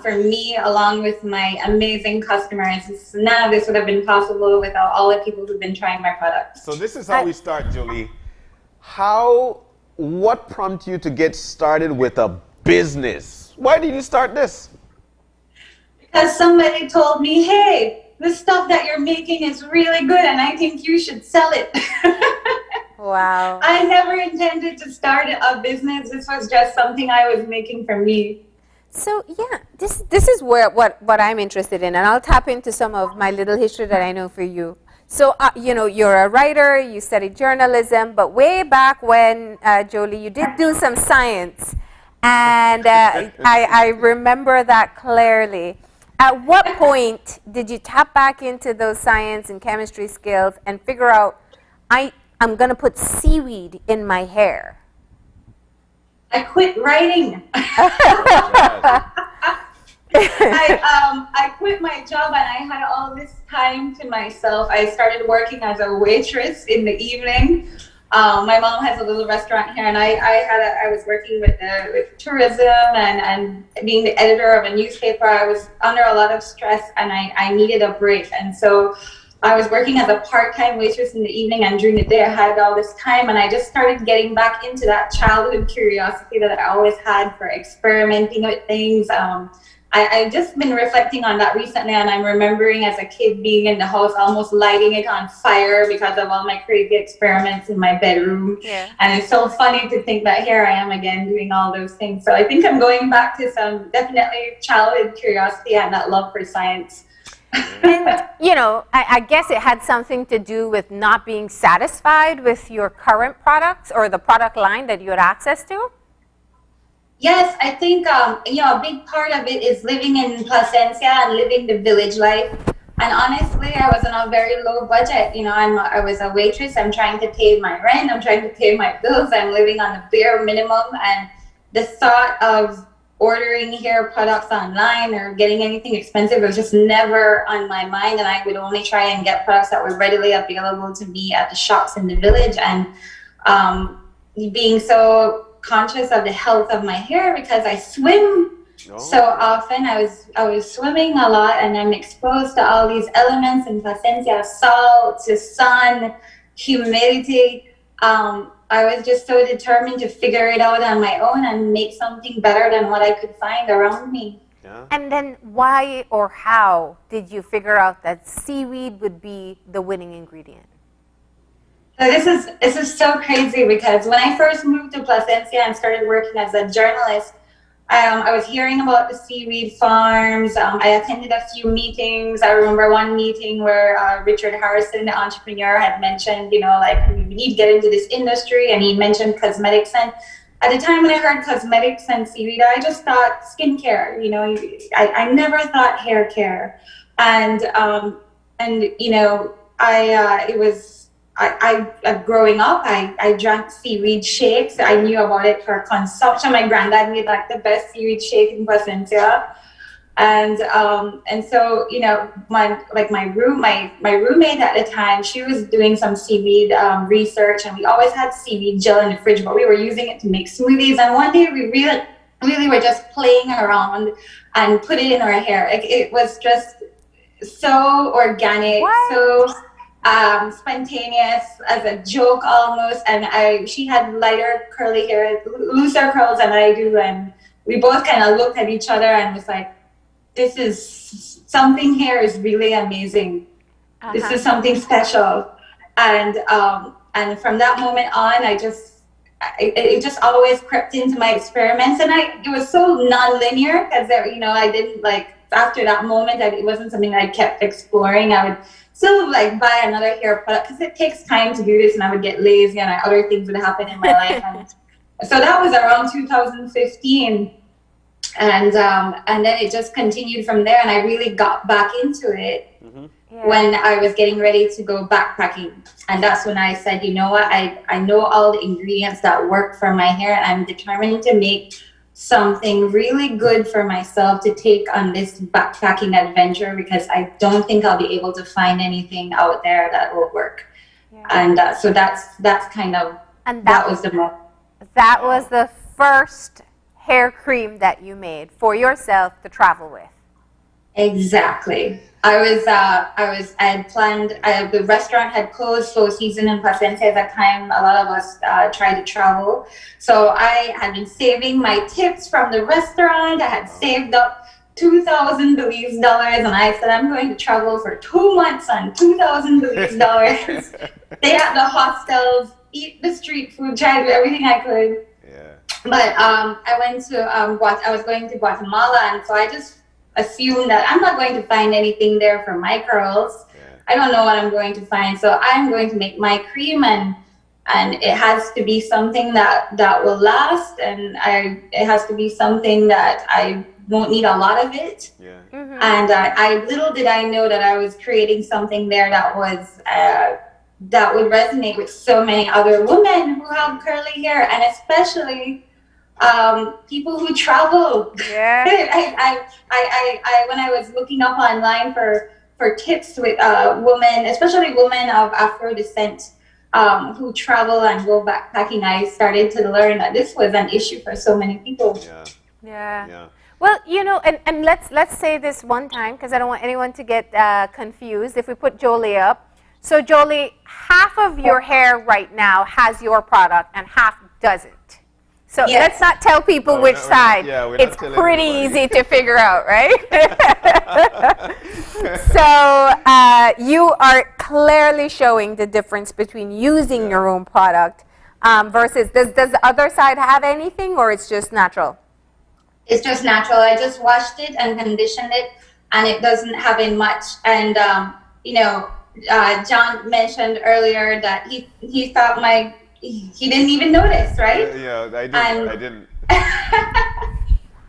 for me, along with my amazing customers. None of this would have been possible without all the people who've been trying my products. So this is how we start, Julie. What prompted you to get started with a business? Why did you start this? Because somebody told me, hey, the stuff that you're making is really good and I think you should sell it. Wow. I never intended to start a business. This was just something I was making for me. So yeah, this is what I'm interested in, and I'll tap into some of my little history that I know for you. So you know, you're a writer, you studied journalism, but way back when, Jolie, you did do some science, and I remember that clearly. At what point did you tap back into those science and chemistry skills and figure out, I'm going to put seaweed in my hair? I quit writing. I quit my job and I had all this time to myself. I started working as a waitress in the evening. My mom has a little restaurant here, and I was working with tourism and being the editor of a newspaper. I was under a lot of stress and I needed a break. And so I was working as a part-time waitress in the evening, and during the day I had all this time, and I just started getting back into that childhood curiosity that I always had for experimenting with things. I've just been reflecting on that recently, and I'm remembering as a kid being in the house almost lighting it on fire because of all my crazy experiments in my bedroom. Yeah. And it's so funny to think that here I am again doing all those things. So I think I'm going back to some definitely childhood curiosity and that love for science. And, you know, I guess it had something to do with not being satisfied with your current products or the product line that you had access to? Yes, I think, you know, a big part of it is living in Placencia and living the village life. And honestly, I was on a very low budget. You know, I was a waitress. I'm trying to pay my rent. I'm trying to pay my bills. I'm living on the bare minimum. And the thought of ordering hair products online or getting anything expensive was just never on my mind. And I would only try and get products that were readily available to me at the shops in the village. And being so conscious of the health of my hair, because I swim so often. I was swimming a lot, and I'm exposed to all these elements in Placencia: salt, to sun, humidity. I was just so determined to figure it out on my own and make something better than what I could find around me. Yeah. And then why or how did you figure out that seaweed would be the winning ingredient? So this is so crazy, because when I first moved to Placencia and started working as a journalist, I was hearing about the seaweed farms. I attended a few meetings. I remember one meeting where Richard Harrison, the entrepreneur, had mentioned, you know, like, we need to get into this industry, and he mentioned cosmetics. And at the time when I heard cosmetics and seaweed, I just thought skincare. You know, I never thought hair care. And you know, growing up, I drank seaweed shakes. I knew about it for consumption. My granddad made like the best seaweed shake in Placencia. And so, you know, my roommate at the time, she was doing some seaweed research, and we always had seaweed gel in the fridge, but we were using it to make smoothies. And one day we really were just playing around and put it in her hair. Like, it was just so organic, so spontaneous, as a joke almost. And she had lighter curly hair, looser curls than I do, and we both kind of looked at each other and was like, this is something here is really amazing. This is something special. And from that moment on, it just always crept into my experiments, and it was so non-linear, because I didn't like, after that moment, it wasn't something I kept exploring. I would still like buy another hair product because it takes time to do this, and I would get lazy and other things would happen in my life. And so that was around 2015, and then it just continued from there, and I really got back into it when I was getting ready to go backpacking. And that's when I said, you know what, I know all the ingredients that work for my hair, and I'm determined to make something really good for myself to take on this backpacking adventure, because I don't think I'll be able to find anything out there that will work. And so that's kind of, and that was the moment. That was the first hair cream that you made for yourself to travel with. Exactly. I had planned, the restaurant had closed, slow season in Placencia at that time. A lot of us tried to travel. So I had been saving my tips from the restaurant. I had saved up 2,000 Belize dollars, and I said, I'm going to travel for 2 months on 2,000 Belize dollars. Stay at the hostels, eat the street food, try to do everything I could. But I was going to Guatemala, and so I just assume that I'm not going to find anything there for my curls. I don't know what I'm going to find, so I'm going to make my cream, and it has to be something that will last, and it has to be something that I won't need a lot of it. And I little did I know that I was creating something there that was that would resonate with so many other women who have curly hair, and especially people who travel. I when I was looking up online for tips with women, especially women of Afro descent, who travel and go backpacking, I started to learn that this was an issue for so many people. Yeah. Well, and let's say this one time, because I don't want anyone to get confused. If we put Jolie up, so Jolie, half of your hair right now has your product and half doesn't. So let's not tell people which side. It's pretty easy to figure out, right? So you are clearly showing the difference between using your own product versus, does the other side have anything, or it's just natural? It's just natural. I just washed it and conditioned it, and it doesn't have in much. And John mentioned earlier that he thought he didn't even notice, right? I didn't.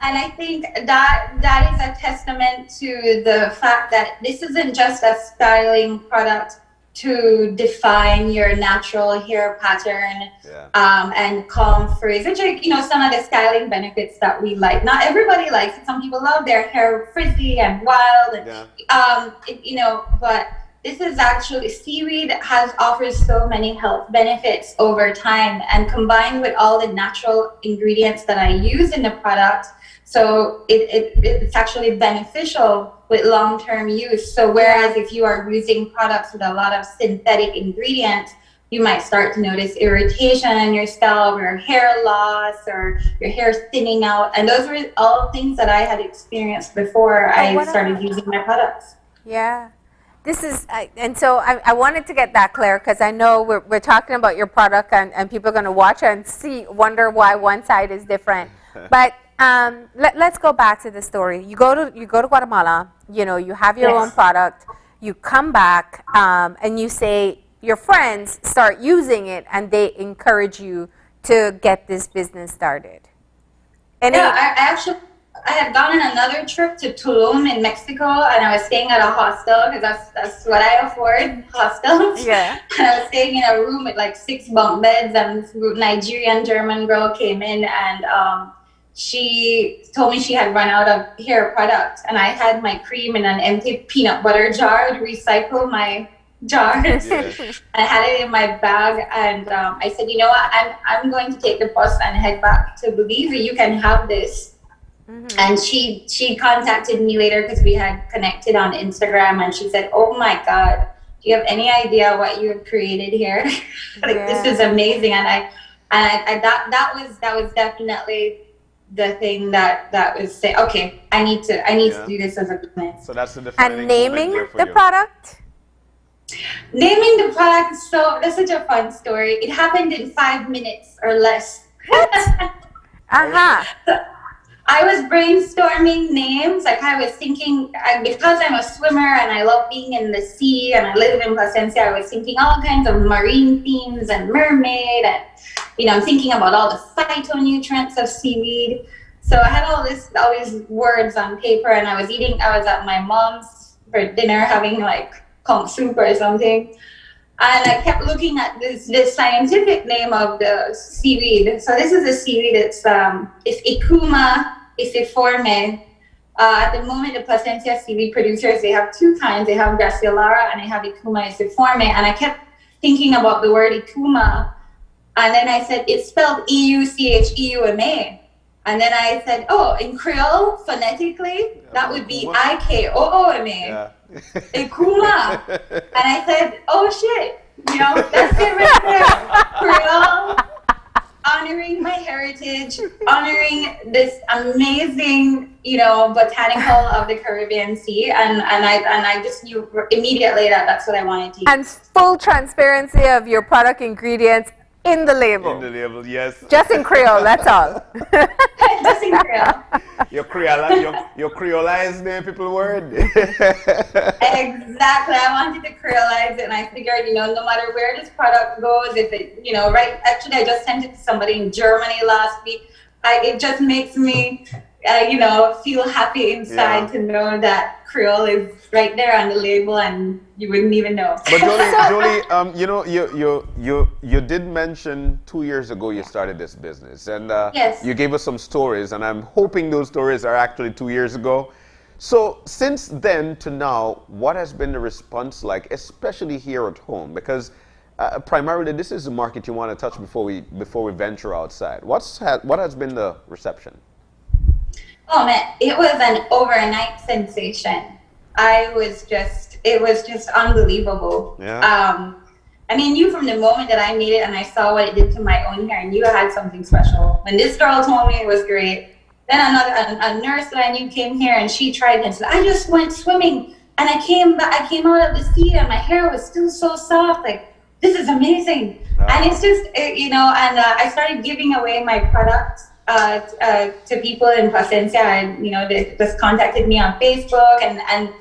And I think that is a testament to the fact that this isn't just a styling product to define your natural hair pattern and calm frizz, which are some of the styling benefits that we like. Not everybody likes it. Some people love their hair frizzy and wild, and but this is actually, seaweed offers so many health benefits over time, and combined with all the natural ingredients that I use in the product, so it's actually beneficial with long-term use. So whereas if you are using products with a lot of synthetic ingredients, you might start to notice irritation in your scalp, or hair loss, or your hair thinning out, and those were all things that I had experienced before I started using my products. Yeah. This is, and so I wanted to get that clear, because I know we're talking about your product, and people are going to watch and wonder why one side is different. But let's go back to the story. You go to Guatemala. You have your own product. You come back, and you say your friends start using it, and they encourage you to get this business started. I had gone on another trip to Tulum in Mexico, and I was staying at a hostel, because that's what I afford, hostels. And I was staying in a room with like 6 bunk beds, and this Nigerian German girl came in, and she told me she had run out of hair product, and I had my cream in an empty peanut butter jar. I would recycle my jar. Yeah. I had it in my bag, and I said, you know what, I'm going to take the bus and head back to Belize. You can have this. And she contacted me later because we had connected on Instagram, and she said, oh my God, do you have any idea what you have created here? This is amazing. And I that was definitely the thing that was say, okay, I need to do this as a business. So that's the defining And naming moment for the you. product? Naming the product, so that's such a fun story. It happened in 5 minutes or less. I was brainstorming names, like I was thinking, because I'm a swimmer and I love being in the sea and I live in Placencia, I was thinking all kinds of marine themes and mermaid, and I'm thinking about all the phytonutrients of seaweed. So I had all these words on paper, and I was at my mom's for dinner having like conch soup or something. And I kept looking at this scientific name of the seaweed. So this is a seaweed. It's Ekuma isiforme. At the moment, the Placencia seaweed producers, they have two kinds. They have gracilara and they have Ekuma isiforme. And I kept thinking about the word Ekuma. And then I said, it's spelled E-U-C-H-E-U-M-A. And then I said, oh, in Creole, phonetically, that would be I-K-O-O-M-A. Yeah. Ekuma. And I said, oh shit, that's it right there. Creole, honoring my heritage, honoring this amazing, botanical of the Caribbean Sea. And I just knew immediately that's what I wanted to use. And full transparency of your product ingredients in the label. In the label, yes. Just in Creole, that's all. Just in Creole. Your Creolized name, people word. Exactly. I wanted to Creolize it, and I figured, no matter where this product goes, if it, right. Actually, I just sent it to somebody in Germany last week. It just makes me, feel happy inside to know that Creole is right there on the label, and you wouldn't even know. But Jolie, you did mention 2 years ago you started this business, and yes. You gave us some stories, and I'm hoping those stories are actually 2 years ago. So since then to now, what has been the response like, especially here at home? Because primarily this is the market you want to touch before we venture outside. What has been the reception? Oh man, it was an overnight sensation. It was just unbelievable. Yeah. I knew from the moment that I made it and I saw what it did to my own hair, I knew I had something special. When this girl told me it was great, then a nurse that I knew came here and she tried it and said, I just went swimming and I came out of the sea and my hair was still so soft. Like, this is amazing. And it's just, I started giving away my products to people in Placencia. And, they just contacted me on Facebook and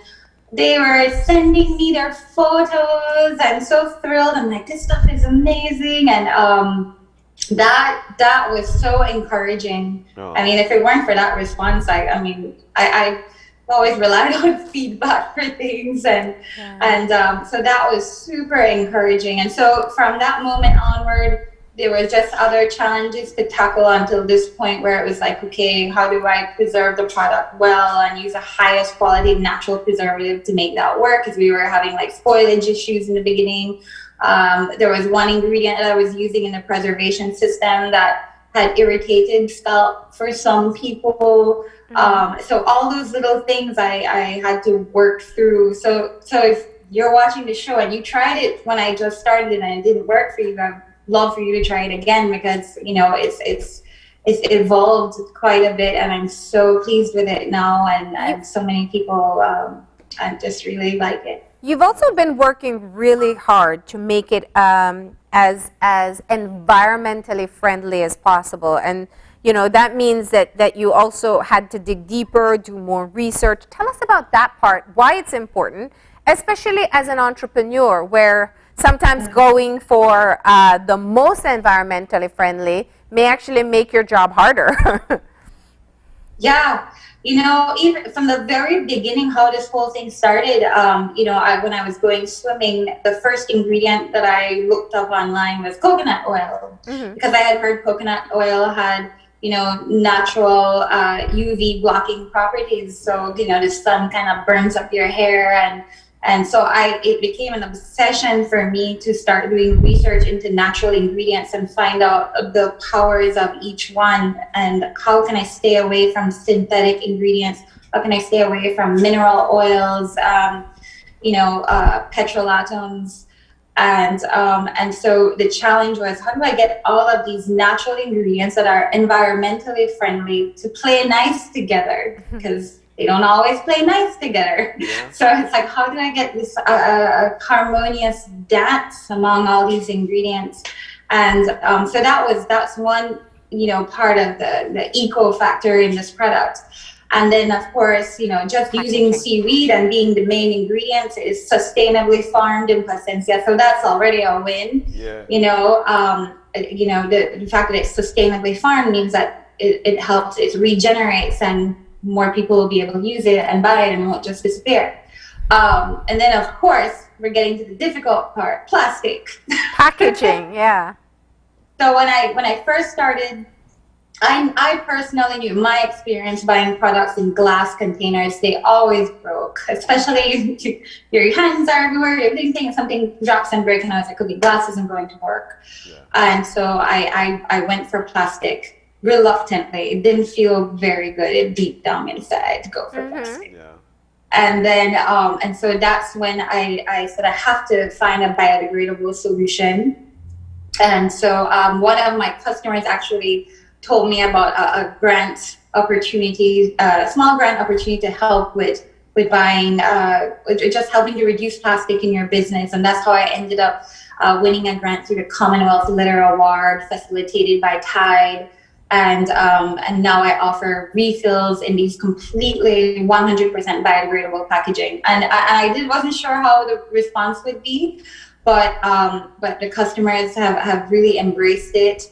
they were sending me their photos. I'm so thrilled. I'm like, this stuff is amazing. And that was so encouraging. Oh. If it weren't for that response, I always relied on feedback for things. And so that was super encouraging. And so from that moment onward, there were just other challenges to tackle until this point where it was like, okay, how do I preserve the product well and use the highest quality natural preservative to make that work? Because we were having like spoilage issues in the beginning. There was one ingredient that I was using in the preservation system that had irritated scalp for some people. So all those little things I had to work through. So if you're watching the show and you tried it when I just started it and it didn't work for you, I'd love for you to try it again because it's evolved quite a bit and I'm so pleased with it now and so many people I just really like it. You've also been working really hard to make it as environmentally friendly as possible, and that means that you also had to dig deeper, do more research. Tell us about that part, why it's important, especially as an entrepreneur, where sometimes going for the most environmentally friendly may actually make your job harder. Yeah. Even from the very beginning, how this whole thing started, when I was going swimming, the first ingredient that I looked up online was coconut oil, because I had heard coconut oil had, natural UV blocking properties. So, the sun kind of burns up your hair and And so it became an obsession for me to start doing research into natural ingredients and find out the powers of each one, and how can I stay away from synthetic ingredients? How can I stay away from mineral oils, petrolatoms? And so the challenge was, how do I get all of these natural ingredients that are environmentally friendly to play nice together? Because they don't always play nice together. Yeah. So it's like, how do I get this harmonious dance among all these ingredients? And so that's one, part of the eco factor in this product. And then, of course, just using seaweed and being the main ingredient is sustainably farmed in Placencia. So that's already a win. Yeah. The fact that it's sustainably farmed means that it helps, it regenerates, and more people will be able to use it and buy it, and it won't just disappear. And then, of course, we're getting to the difficult part: plastic. Packaging, yeah. So when I first started, I personally knew my experience buying products in glass containers. They always broke, especially your hands are everywhere. Everything, something drops and breaks, and I was like, okay, glass isn't going to work. Yeah. And so I went for plastic reluctantly. It didn't feel very good. It deep down inside to go for plastic. Yeah. And then, and so that's when I said I have to find a biodegradable solution. And so one of my customers actually told me about a grant opportunity, a small grant opportunity to help with buying, just helping to reduce plastic in your business. And that's how I ended up winning a grant through the Commonwealth Litter Award, facilitated by Tide. And now I offer refills in these completely 100% biodegradable packaging. And I wasn't sure how the response would be, but the customers have really embraced it.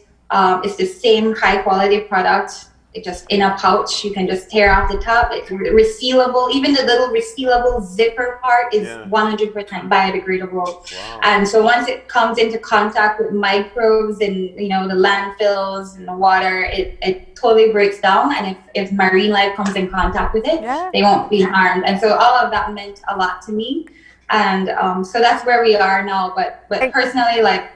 It's the same high quality product. It just in a pouch. You can just tear off the top. It's resealable. Even the little resealable zipper part is 100% biodegradable. Wow. And so once it comes into contact with microbes in the landfills and the water, it totally breaks down. And if marine life comes in contact with it, they won't be harmed. And so all of that meant a lot to me. And so that's where we are now. But personally, like,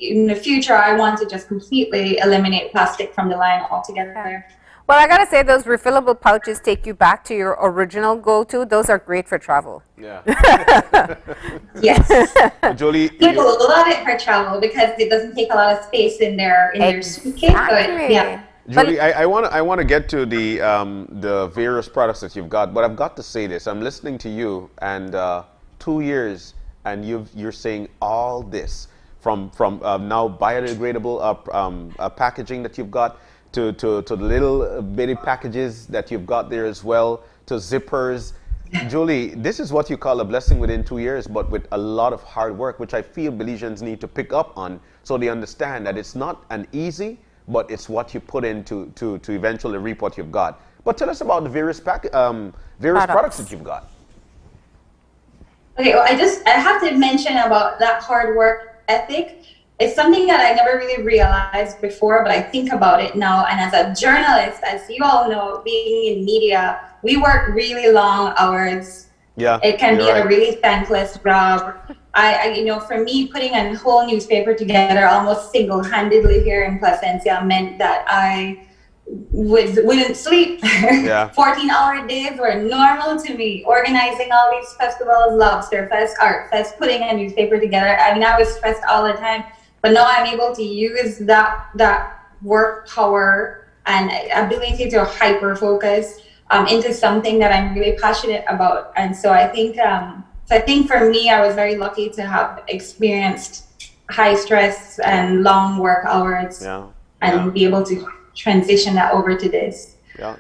in the future, I want to just completely eliminate plastic from the line altogether. Well, I gotta say, those refillable pouches take you back to your original go-to. Those are great for travel. Yeah. Yes. Jolie, people love it for travel because it doesn't take a lot of space in their suitcase. But, yeah. Julie, I want to get to the various products that you've got, but I've got to say this. I'm listening to you, and 2 years, and you're saying all this. From now biodegradable packaging that you've got to the little bitty packages that you've got there as well, to zippers. Julie, this is what you call a blessing within 2 years, but with a lot of hard work, which I feel Belizeans need to pick up on, so they understand that it's not an easy, but it's what you put in to eventually reap what you've got. But tell us about the various products that you've got. Okay, well, I have to mention about that hard work ethic. It's something that I never really realized before, but I think about it now. And as a journalist, as you all know, being in media, we work really long hours. Yeah, it can be a really thankless job. For me, putting a whole newspaper together almost single-handedly here in Placencia meant that I wouldn't sleep. Yeah. 14-hour days were normal to me. Organizing all these festivals, Lobster Fest, Art Fest, putting a newspaper together. I mean, I was stressed all the time. But now I'm able to use that work power and ability to hyper focus into something that I'm really passionate about. And so I think for me, I was very lucky to have experienced high stress and long work hours and be able to transition that over to this. Yeah,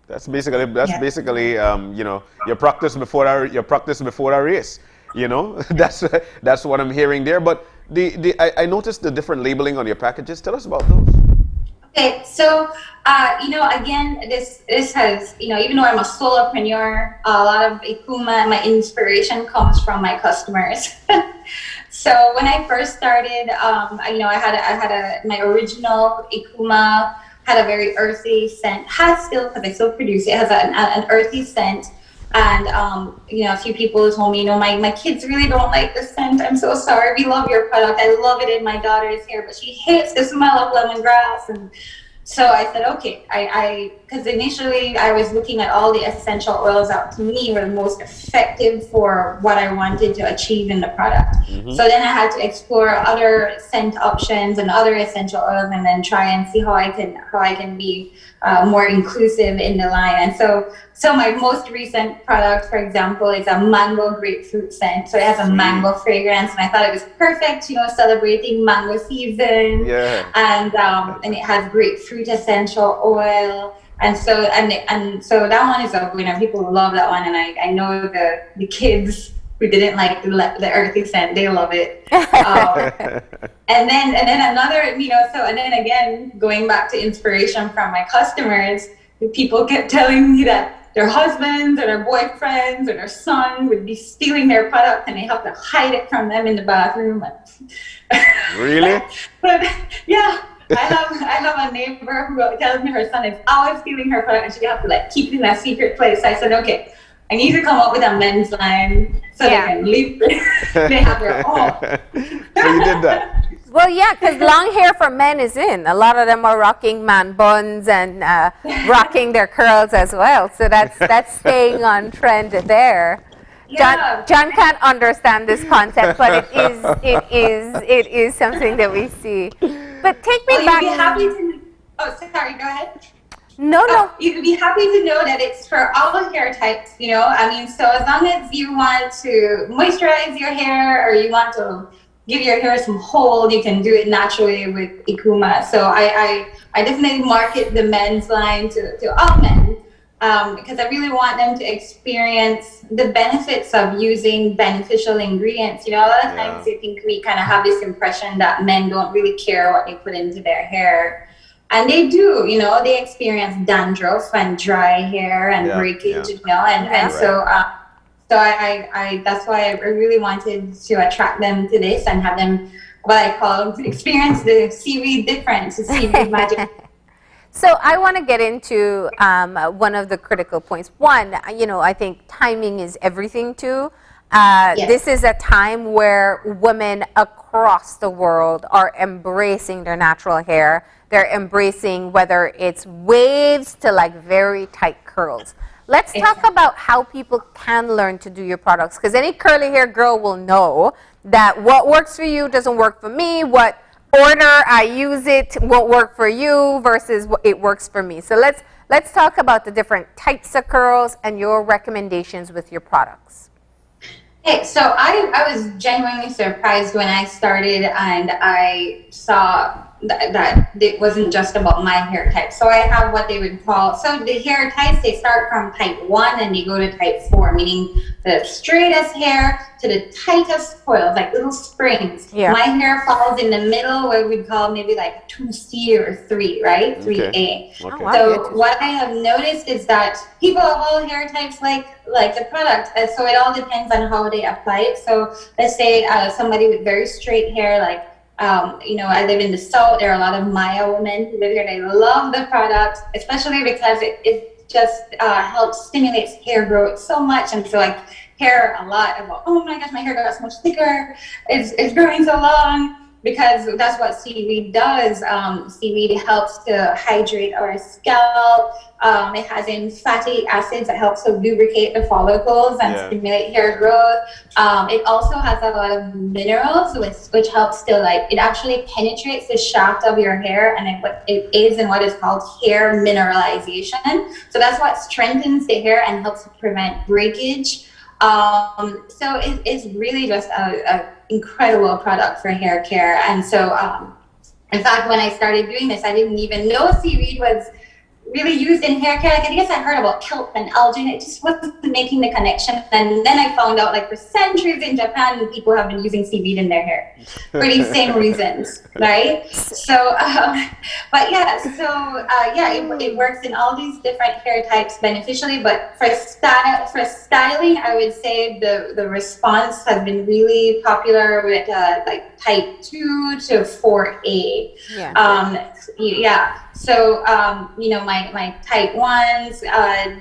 that's basically your practice before a race. That's what I'm hearing there. But I noticed the different labeling on your packages. Tell us about those. Okay, so again, this has even though I'm a solopreneur, a lot of Ekuma, my inspiration comes from my customers. So when I first started, my original Ekuma had a very earthy scent. Has still, because I still produce it, has an earthy scent. And a few people told me, my kids really don't like the scent. I'm so sorry. We love your product. I love it in my daughter's hair, but she hates the smell of lemongrass. And so I said, okay, because initially I was looking at all the essential oils that to me were the most effective for what I wanted to achieve in the product. So then I had to explore other scent options and other essential oils, and then try and see how I can be more inclusive in the line. And so my most recent product, for example, is a mango grapefruit scent. So it has a mango fragrance, and I thought it was perfect, celebrating mango season. Yeah. And it has grapefruit essential oil. And so that one is a winner. People love that one, and I know the kids who didn't like the earthy scent, they love it. And then another, and then again, going back to inspiration from my customers, people kept telling me that their husbands or their boyfriends or their son would be stealing their product, and they have to hide it from them in the bathroom. Really? But yeah. I have a neighbor who tells me her son is always stealing her product, and she has to keep it in a secret place. So I said, okay, I need to come up with a men's line so they can leave. They have their own. So you did that. Well, yeah, because long hair for men is in. A lot of them are rocking man buns and rocking their curls as well. So that's staying on trend there. Yeah. John can't understand this concept, but it is something that we see. But take me back. You'd be happy to. Oh, sorry. Go ahead. No. You'd be happy to know that it's for all hair types. So as long as you want to moisturize your hair or you want to give your hair some hold, you can do it naturally with Ekuma. So I definitely market the men's line to all men. Because I really want them to experience the benefits of using beneficial ingredients. A lot of times I think we kind of have this impression that men don't really care what you put into their hair. And they do, they experience dandruff and dry hair and breakage, so I that's why I really wanted to attract them to this and have them, what I call, experience the seaweed difference, the seaweed magic. So I want to get into one of the critical points. One, I think timing is everything too. This is a time where women across the world are embracing their natural hair. They're embracing whether it's waves to very tight curls. Let's talk about how people can learn to do your products, because any curly hair girl will know that what works for you doesn't work for me. What order I use it won't work for you versus what it works for me. So let's talk about the different types of curls and your recommendations with your products. Hey, so I was genuinely surprised when I started and I saw that it wasn't just about my hair type. So I have what they would call, so the hair types, they start from type 1 and they go to type 4, meaning the straightest hair to the tightest coils, like little springs. Yeah. My hair falls in the middle, what we'd call maybe like 2C or 3, right? 3A. Okay. So what I have noticed is that people of all hair types like the product. So it all depends on how they apply it. So let's say somebody with very straight hair, I live in the South. There are a lot of Maya women who live here. They love the product, especially because it just helps stimulates hair growth so much. And so hear a lot about, oh my gosh, my hair got so much thicker. It's growing so long. Because that's what seaweed does. Seaweed helps to hydrate our scalp. It has in fatty acids that helps to lubricate the follicles and stimulate hair growth. It also has a lot of minerals, which helps to it actually penetrates the shaft of your hair, and it aids in what is called hair mineralization. So that's what strengthens the hair and helps to prevent breakage. So it's really just a incredible product for hair care. And so, in fact, when I started doing this, I didn't even know seaweed was really used in hair care. I guess I heard about kelp and algae, and it just wasn't making the connection. And then I found out for centuries in Japan, people have been using seaweed in their hair for these same reasons, right? So, it works in all these different hair types beneficially. But for styling, I would say the response has been really popular with type 2 to 4A. So, my type 1s,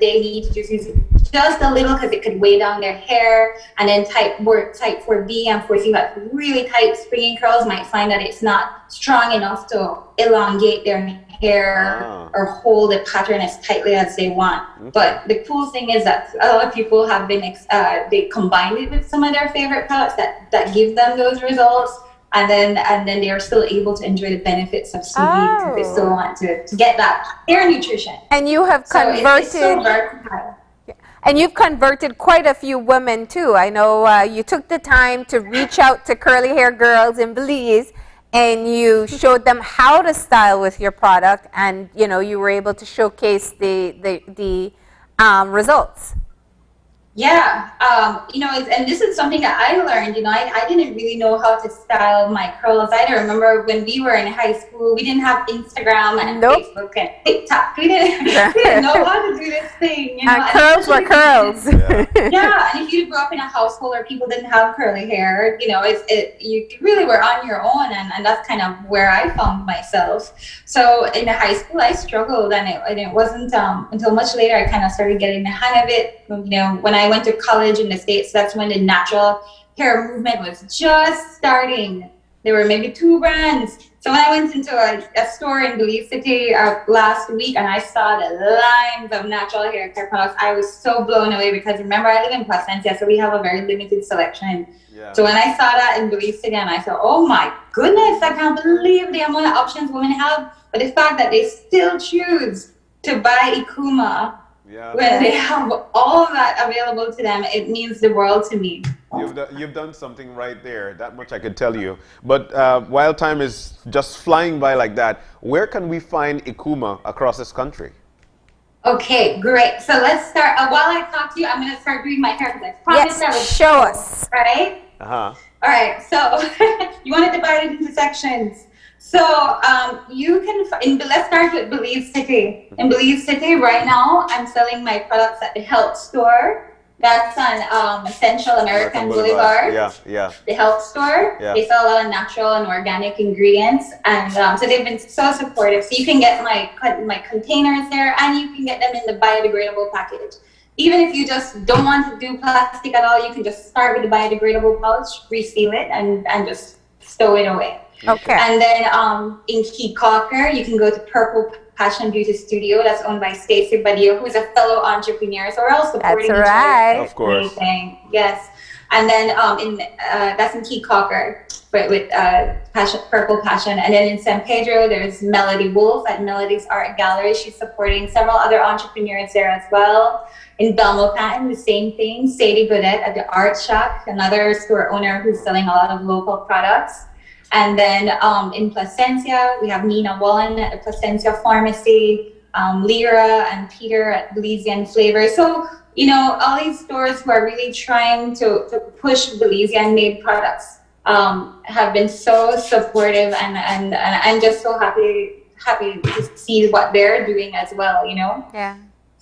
they need to just use just a little because it could weigh down their hair. And then type 4B and 4C, like really tight springing curls, might find that it's not strong enough to elongate their hair or hold the pattern as tightly as they want. But the cool thing is that a lot of people have been, they combined it with some of their favorite products that give them those results. And then they are still able to enjoy the benefits of CBD because they still want to get that hair nutrition. And you have So converted. it's so versatile. And you've converted quite a few women too. I know you took the time to reach out to curly hair girls in Belize, and you showed them how to style with your product, and you were able to showcase the results. Yeah, and this is something that I learned. I didn't really know how to style my curls. I remember when we were in high school, we didn't have Instagram and Facebook and TikTok. We didn't know how to do this thing. Curls were curls. Yeah, and if you grew up in a household where people didn't have curly hair, you really were on your own, and that's kind of where I found myself. So in high school, I struggled, and it wasn't until much later I kind of started getting the hang of it. When I went to college in the States, that's when the natural hair movement was just starting. There were maybe 2 brands. So when I went into a store in Belize City last week and I saw the lines of natural hair care products, I was so blown away because remember, I live in Placencia, so we have a very limited selection. Yeah. So when I saw that in Belize City, and I thought, oh my goodness, I can't believe the amount of options women have. But the fact that they still choose to buy Ekuma when they have all of that available to them, it means the world to me. You've done something right there. That much I could tell you. But while time is just flying by like that, where can we find Ekuma across this country? Okay, great. So let's start. While I talk to you, I'm going to start doing my hair because I promised I would show us. Right? Uh-huh. All right. So you want to divide it into sections. So you can, let's start with Belize City. In Belize City right now, I'm selling my products at the health store. That's on Central American Boulevard. Yeah. The health store. Yeah. They sell a lot of natural and organic ingredients. And so they've been so supportive. So you can get my containers there, and you can get them in the biodegradable package. Even if you just don't want to do plastic at all, you can just start with the biodegradable pouch, reseal it, and just stow it away. Okay. And then in Key Cocker, you can go to Purple Passion Beauty Studio. That's owned by Stacey Badio, who's a fellow entrepreneur. So we're all supporting each other. Of course. Yes. And then that's in Key Cocker, but with Purple Passion. And then in San Pedro, there's Melody Wolf at Melody's Art Gallery. She's supporting several other entrepreneurs there as well. In Belmopan, the same thing. Sadie Godet at the Art Shack, another store owner who's selling a lot of local products. And then in Placencia, we have Nina Wallen at the Placencia Pharmacy, Lyra and Peter at Belizean Flavor. So, all these stores who are really trying to push Belizean-made products have been so supportive, and I'm just so happy to see what they're doing as well, Yeah.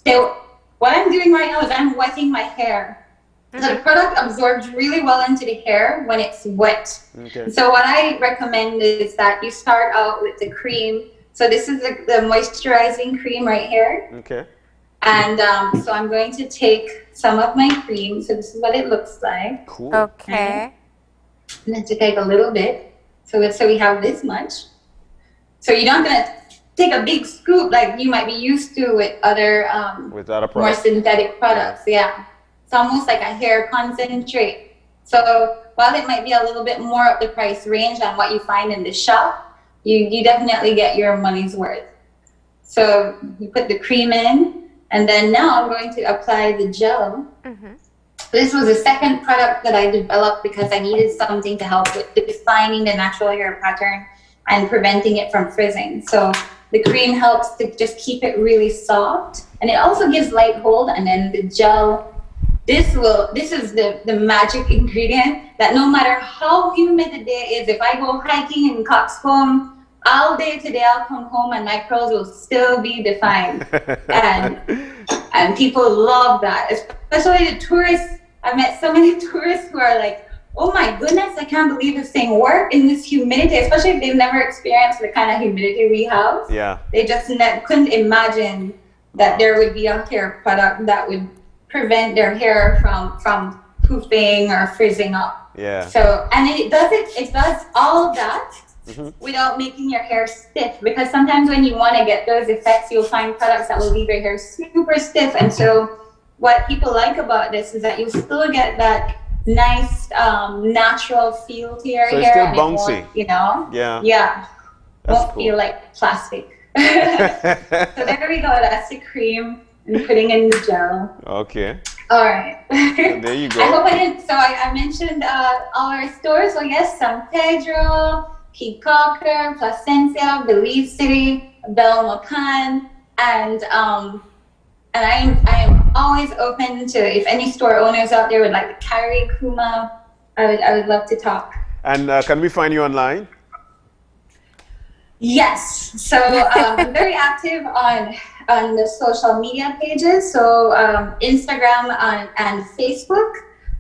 So what I'm doing right now is I'm wetting my hair. So the product absorbs really well into the hair when it's wet. Okay. So what I recommend is that you start out with the cream. So this is the moisturizing cream right here. Okay. And so I'm going to take some of my cream. So this is what it looks like. Cool. Okay. And then to take a little bit. So we have this much. So you're not going to take a big scoop like you might be used to with other more synthetic products. Yeah. It's almost like a hair concentrate. So while it might be a little bit more of the price range than what you find in the shop, you definitely get your money's worth. So you put the cream in, and then now I'm going to apply the gel. Mm-hmm. This was the second product that I developed because I needed something to help with defining the natural hair pattern and preventing it from frizzing. So the cream helps to just keep it really soft, and it also gives light hold, and then the gel, this is the magic ingredient that no matter how humid the day is, if I go hiking in Coxcomb all day today, I'll come home and my curls will still be defined. and people love that, especially the tourists. I've met so many tourists who are like, oh my goodness, I can't believe this thing worked in this humidity, especially if they've never experienced the kind of humidity we have. Yeah. They just couldn't imagine that there would be a hair product that would prevent their hair from poofing or frizzing up. Yeah. So, and it does all that without making your hair stiff, because sometimes when you want to get those effects, you'll find products that will leave your hair super stiff. And so what people like about this is that you still get that nice natural feel to your So hair. it's still and bouncy. it won't, you know? Yeah. Yeah. That's Won't cool. feel like plastic. So there we go. That's the cream and putting in the gel. Okay. All right. There you go. I hope I didn't. So I mentioned all our stores. So yes, San Pedro, Peacocker, Placencia, Belize City, Belmopan, and I am always open to, if any store owners out there would like to carry Ekuma, I would love to talk. And can we find you online? Yes. So I'm very active on the social media pages. So Instagram and Facebook.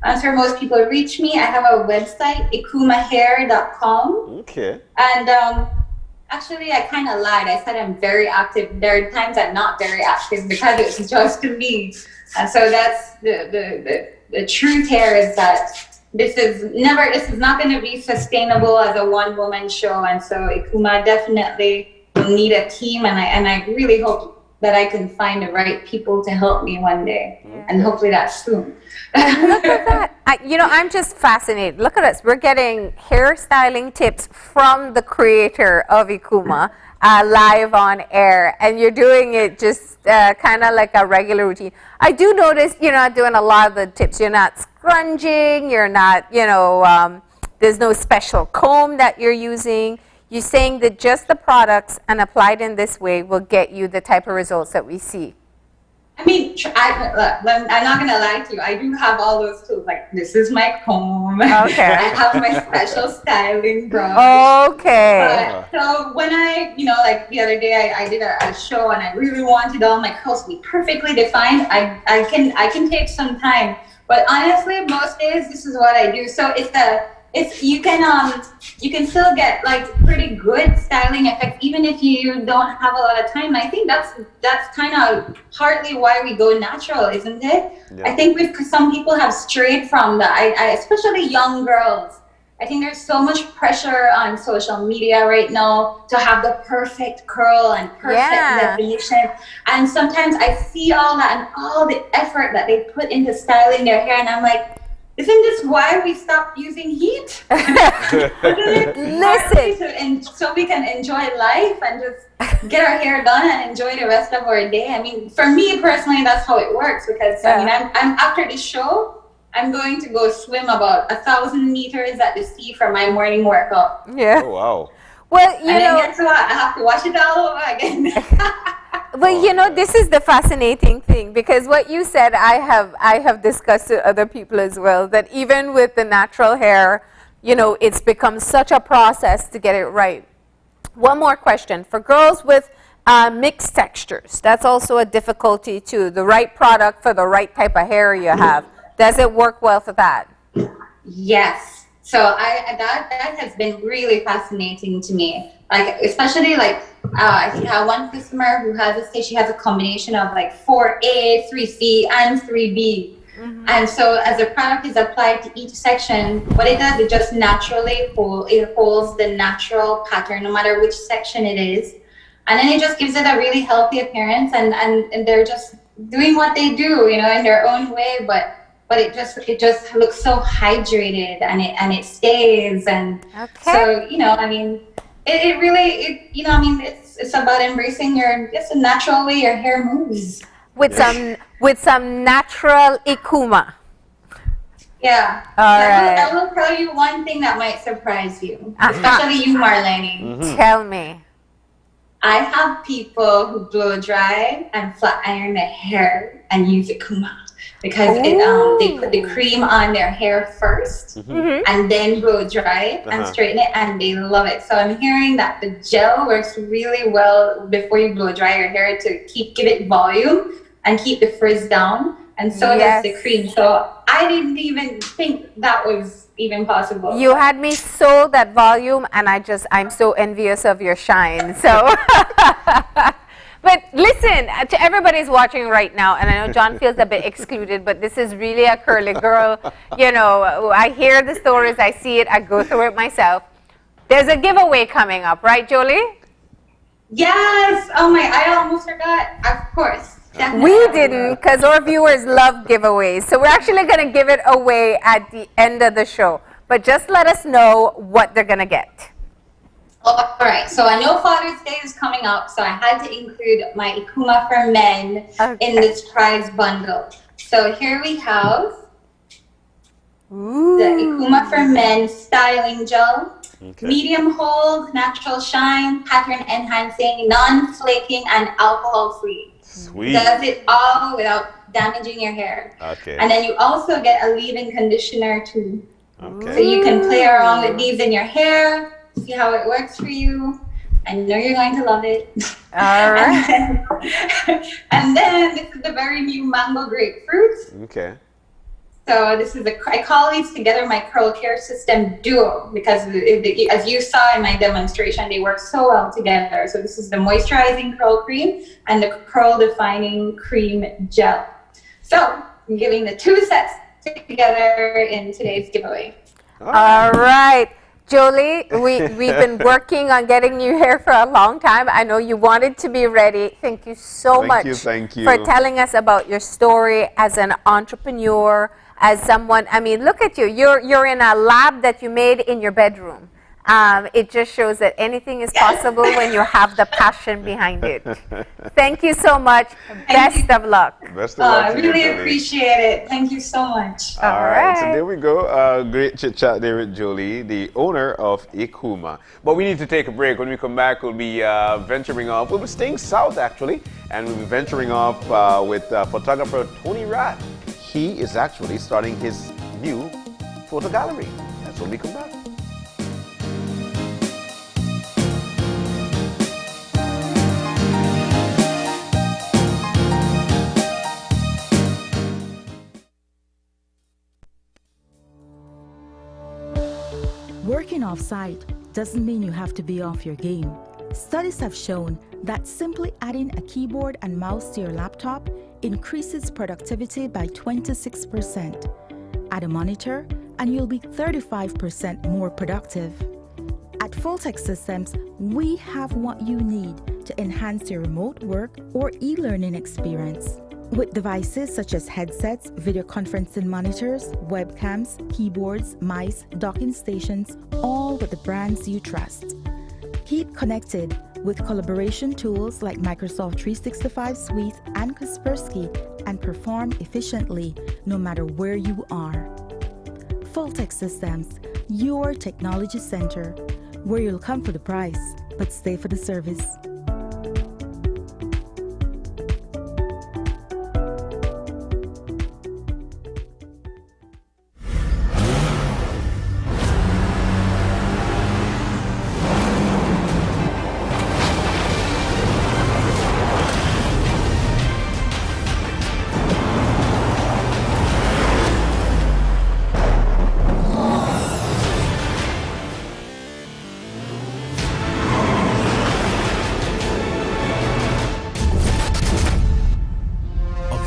That's where most people reach me. I have a website, ekumahair.com. Okay. And actually, I kind of lied. I said I'm very active. There are times I'm not very active because it's just me. And so that's the truth here is that this is not going to be sustainable as a one-woman show. And so Ekuma definitely will need a team. And I really hope that I can find the right people to help me one day. And hopefully that's soon. Look at that. I'm just fascinated. Look at us. We're getting hairstyling tips from the creator of Ekuma live on air. And you're doing it just kind of like a regular routine. I do notice you're not doing a lot of the tips. You're not scrunging. You're not, there's no special comb that you're using. You're saying that just the products and applied in this way will get you the type of results that we see. I mean, I'm not going to lie to you. I do have all those tools. Like, this is my comb. Okay. I have my special styling brush. Okay. So when like the other day, I did a show and I really wanted all my curls to be perfectly defined. I can take some time. But honestly, most days, this is what I do. So you can still get like pretty good styling effects even if you don't have a lot of time. I think that's kind of partly why we go natural, isn't it? Yeah. I think some people have strayed from that. Especially young girls. I think there's so much pressure on social media right now to have the perfect curl and perfect definition. And sometimes I see all that and all the effort that they put into styling their hair, and I'm like, isn't this why we stopped using heat? Listen. So we can enjoy life and just get our hair done and enjoy the rest of our day. I mean, for me personally, that's how it works, because I'm after the show, I'm going to go swim about 1,000 meters at the sea for my morning workout. Yeah. Oh, wow. Well, then guess what? I have to wash it all over again. Well, this is the fascinating thing, because what you said, I have discussed with other people as well, that even with the natural hair, it's become such a process to get it right. One more question. For girls with mixed textures, that's also a difficulty too. The right product for the right type of hair you have. Does it work well for that? Yes. So that has been really fascinating to me. Like, especially like, I think I have one customer who she has a combination of like 4A, 3C, and 3B. Mm-hmm. And so as the product is applied to each section, what it does, it just naturally holds the natural pattern, no matter which section it is. And then it just gives it a really healthy appearance, and they're just doing what they do, in their own way, but it just looks so hydrated, and it stays, and so I mean, it really it's about embracing just the natural way your hair moves with some natural Ekuma. Yeah. I will tell you one thing that might surprise you, especially you, Marlene. Mm-hmm. Tell me. I have people who blow dry and flat iron their hair and use Ekuma, because they put the cream on their hair first, and then blow dry it and straighten it, and they love it. So I'm hearing that the gel works really well before you blow dry your hair to give it volume and keep the frizz down, and so does the cream. So I didn't even think that was even possible. You had me sold that volume, and I'm so envious of your shine. So, but listen, to everybody's watching right now, and I know John feels a bit excluded, but this is really a curly girl. You know, I hear the stories, I see it, I go through it myself. There's a giveaway coming up, right, Jolie? Yes. Oh my, I almost forgot. Of course. Definitely. We didn't, because our viewers love giveaways. So we're actually going to give it away at the end of the show. But just let us know what they're going to get. All right. So I know Father's Day is coming up, so I had to include my Ekuma for men in this prize bundle. So here we have the Ekuma for men styling gel. Okay. Medium hold, natural shine, pattern enhancing, non-flaking, and alcohol-free. Sweet. Does it all without damaging your hair. Okay. And then you also get a leave-in conditioner too. Okay. So you can play around with leaves in your hair, see how it works for you. I know you're going to love it. All right. And then this is the very new mango grapefruit. Okay. So this is I call these together my curl care system duo because as you saw in my demonstration, they work so well together. So this is the moisturizing curl cream and the curl defining cream gel. So I'm giving the two sets together in today's giveaway. All right. Jolie, we've been working on getting you here for a long time. I know you wanted to be ready. Thank you so much thank you. for telling us about your story as an entrepreneur, as someone, I mean, look at you. You're in a lab that you made in your bedroom. It just shows that anything is possible when you have the passion behind it. Thank you so much. Best of luck. Best of luck. I really appreciate it. Thank you so much. All right. So there we go. Great chit chat there with Jolie, the owner of Ekuma. But we need to take a break. When we come back, we'll be venturing off. We'll be staying south actually, and we'll be venturing off with photographer Tony Ratt. He is actually starting his new photo gallery. That's when we come back. Working off-site doesn't mean you have to be off your game. Studies have shown that simply adding a keyboard and mouse to your laptop increases productivity by 26%. Add a monitor and you'll be 35% more productive. At Fulltech Systems, we have what you need to enhance your remote work or e-learning experience. With devices such as headsets, video conferencing monitors, webcams, keyboards, mice, docking stations, all with the brands you trust. Keep connected with collaboration tools like Microsoft 365 Suite and Kaspersky and perform efficiently no matter where you are. Fulltech Systems, your technology center, where you'll come for the price, but stay for the service.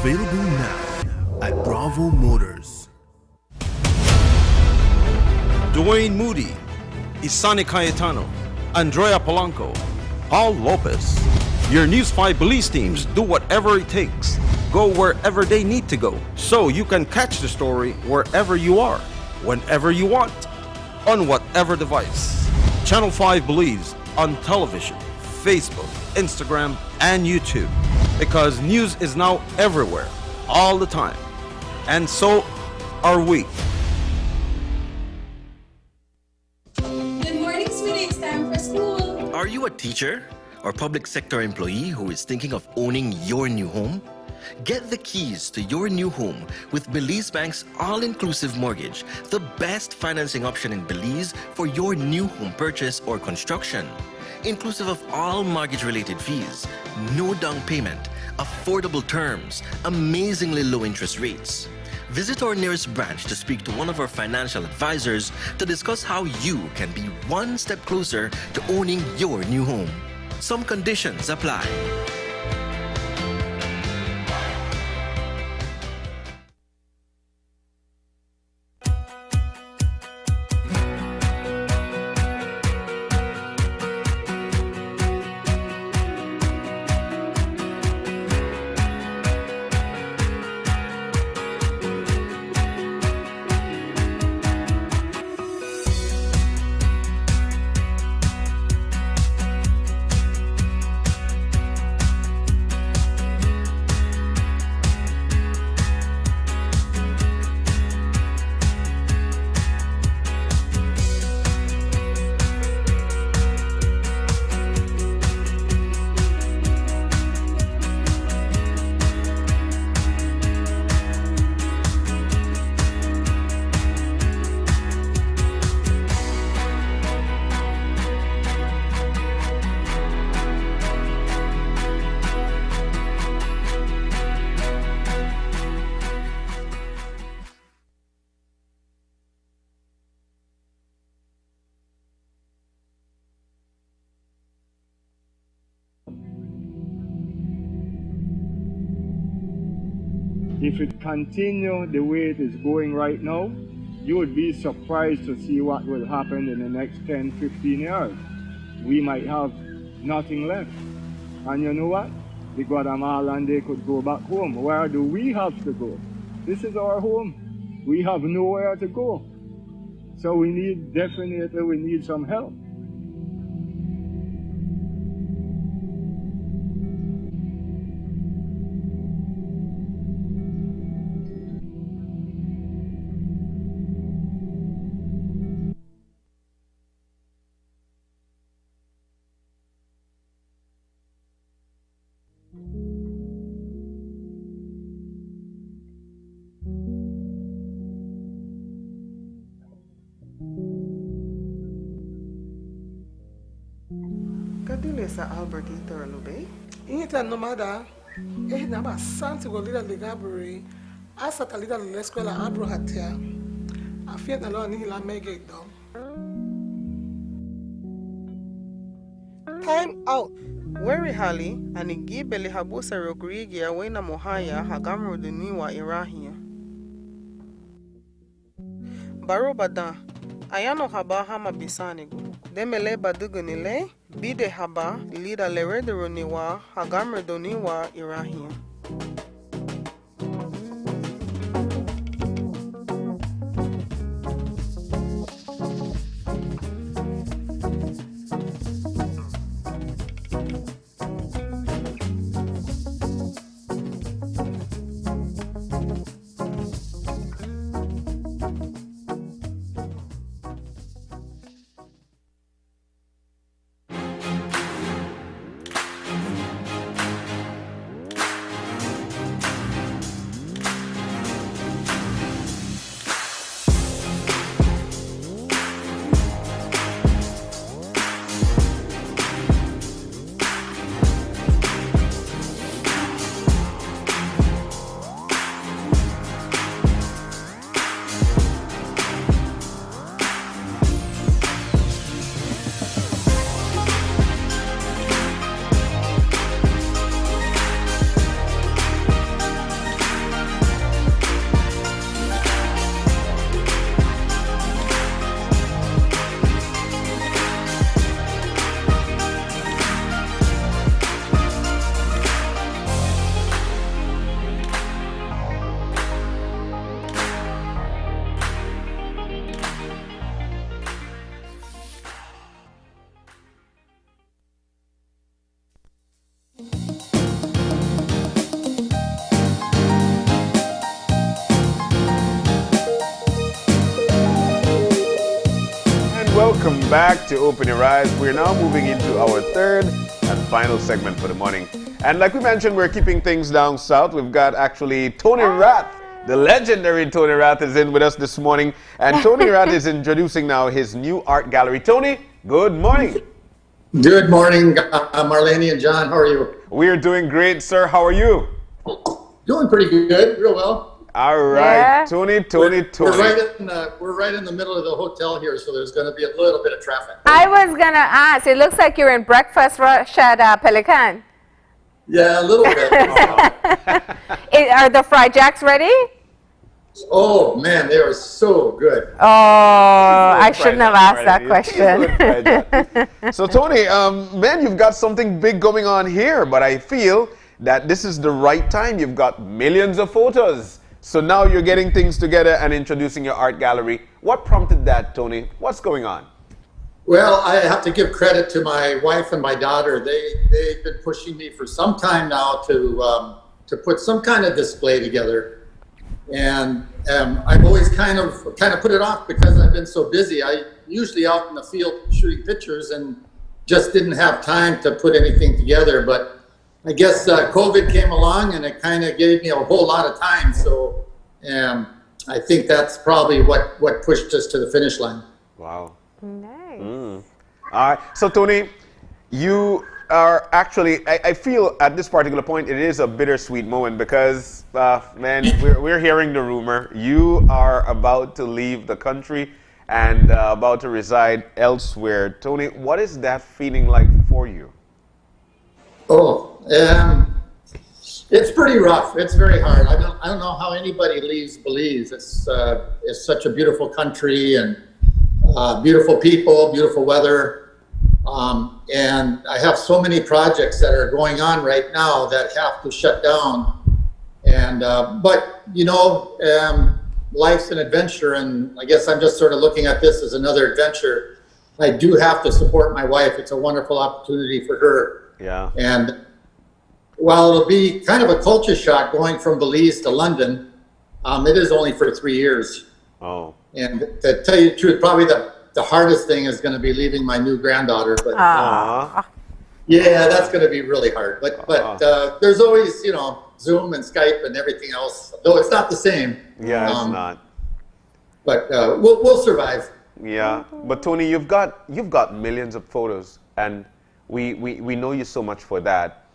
Available now at Bravo Motors. Dwayne Moody, Isani Cayetano, Andrea Polanco, Paul Lopez. Your News 5 Belize teams do whatever it takes, go wherever they need to go, so you can catch the story wherever you are, whenever you want, on whatever device. Channel 5 Belize on television, Facebook, Instagram, and YouTube. Because news is now everywhere, all the time. And so are we. Good morning, sweetie. It's time for school. Are you a teacher or public sector employee who is thinking of owning your new home? Get the keys to your new home with Belize Bank's all-inclusive mortgage, the best financing option in Belize for your new home purchase or construction. Inclusive of all mortgage-related fees, no down payment, affordable terms, amazingly low interest rates. Visit our nearest branch to speak to one of our financial advisors to discuss how you can be one step closer to owning your new home. Some conditions apply. If it continue the way it is going right now, you would be surprised to see what will happen in the next 10, 15 years. We might have nothing left. And you know what? The Guatemala and they could go back home. Where do we have to go? This is our home. We have nowhere to go. So we need some help. Kadilesa Albert Iterlube. Inita nomada, naba santi golida ligabri, asata lida l'escola abro hatia. Afia na lo ni la mege dom. Time out. Weri hali anigi beli habusa rogrigi awena mohaya hagamro duniwa irahia. Baro badan. Ayano haba hama bisanigu. Demele badugunile, bide haba, lida leredoroniwa, hagamre doniwa irahia. Welcome back to Open Your Eyes. We're now moving into our third and final segment for the morning. And like we mentioned, we're keeping things down south. We've got actually Tony Rath, the legendary Tony Rath is in with us this morning. And Tony Rath is introducing now his new art gallery. Tony, good morning. Good morning, Marlene and John. How are you? We're doing great, sir. How are you? Doing pretty good, real well. All right, Yeah. Tony. We're right in the middle of the hotel here, so there's going to be a little bit of traffic. I was going to ask, it looks like you're in breakfast rush at Pelican. Yeah, a little bit. Are the fried jacks ready? Oh man, they are so good. Oh, I shouldn't have asked that question. So Tony, man, you've got something big going on here, but I feel that this is the right time. You've got millions of photos. So now you're getting things together and introducing your art gallery. What prompted that, Tony? What's going on? Well, I have to give credit to my wife and my daughter. They've been pushing me for some time now to put some kind of display together, and I've always kind of put it off because I've been so busy. I usually out in the field shooting pictures and just didn't have time to put anything together. But I guess COVID came along and it kind of gave me a whole lot of time. So I think that's probably what pushed us to the finish line. Wow. Nice. All right. So, Tony, you are actually, I feel at this particular point, it is a bittersweet moment because, man, we're hearing the rumor. You are about to leave the country and about to reside elsewhere. Tony, what is that feeling like for you? Oh, it's pretty rough. It's very hard. I don't know how anybody leaves Belize. It's such a beautiful country and beautiful people, beautiful weather, and I have so many projects that are going on right now that have to shut down. And but you know, life's an adventure, and I guess I'm just sort of looking at this as another adventure. I do have to support my wife. It's a wonderful opportunity for her. Yeah. And while it'll be kind of a culture shock going from Belize to London, it is only for 3 years. Oh. And to tell you the truth, probably the hardest thing is going to be leaving my new granddaughter. But yeah, that's going to be really hard. But there's always, you know, Zoom and Skype and everything else. Though it's not the same. Yeah, it's not. But we'll survive. Yeah, but Tony, you've got millions of photos, and we know you so much for that.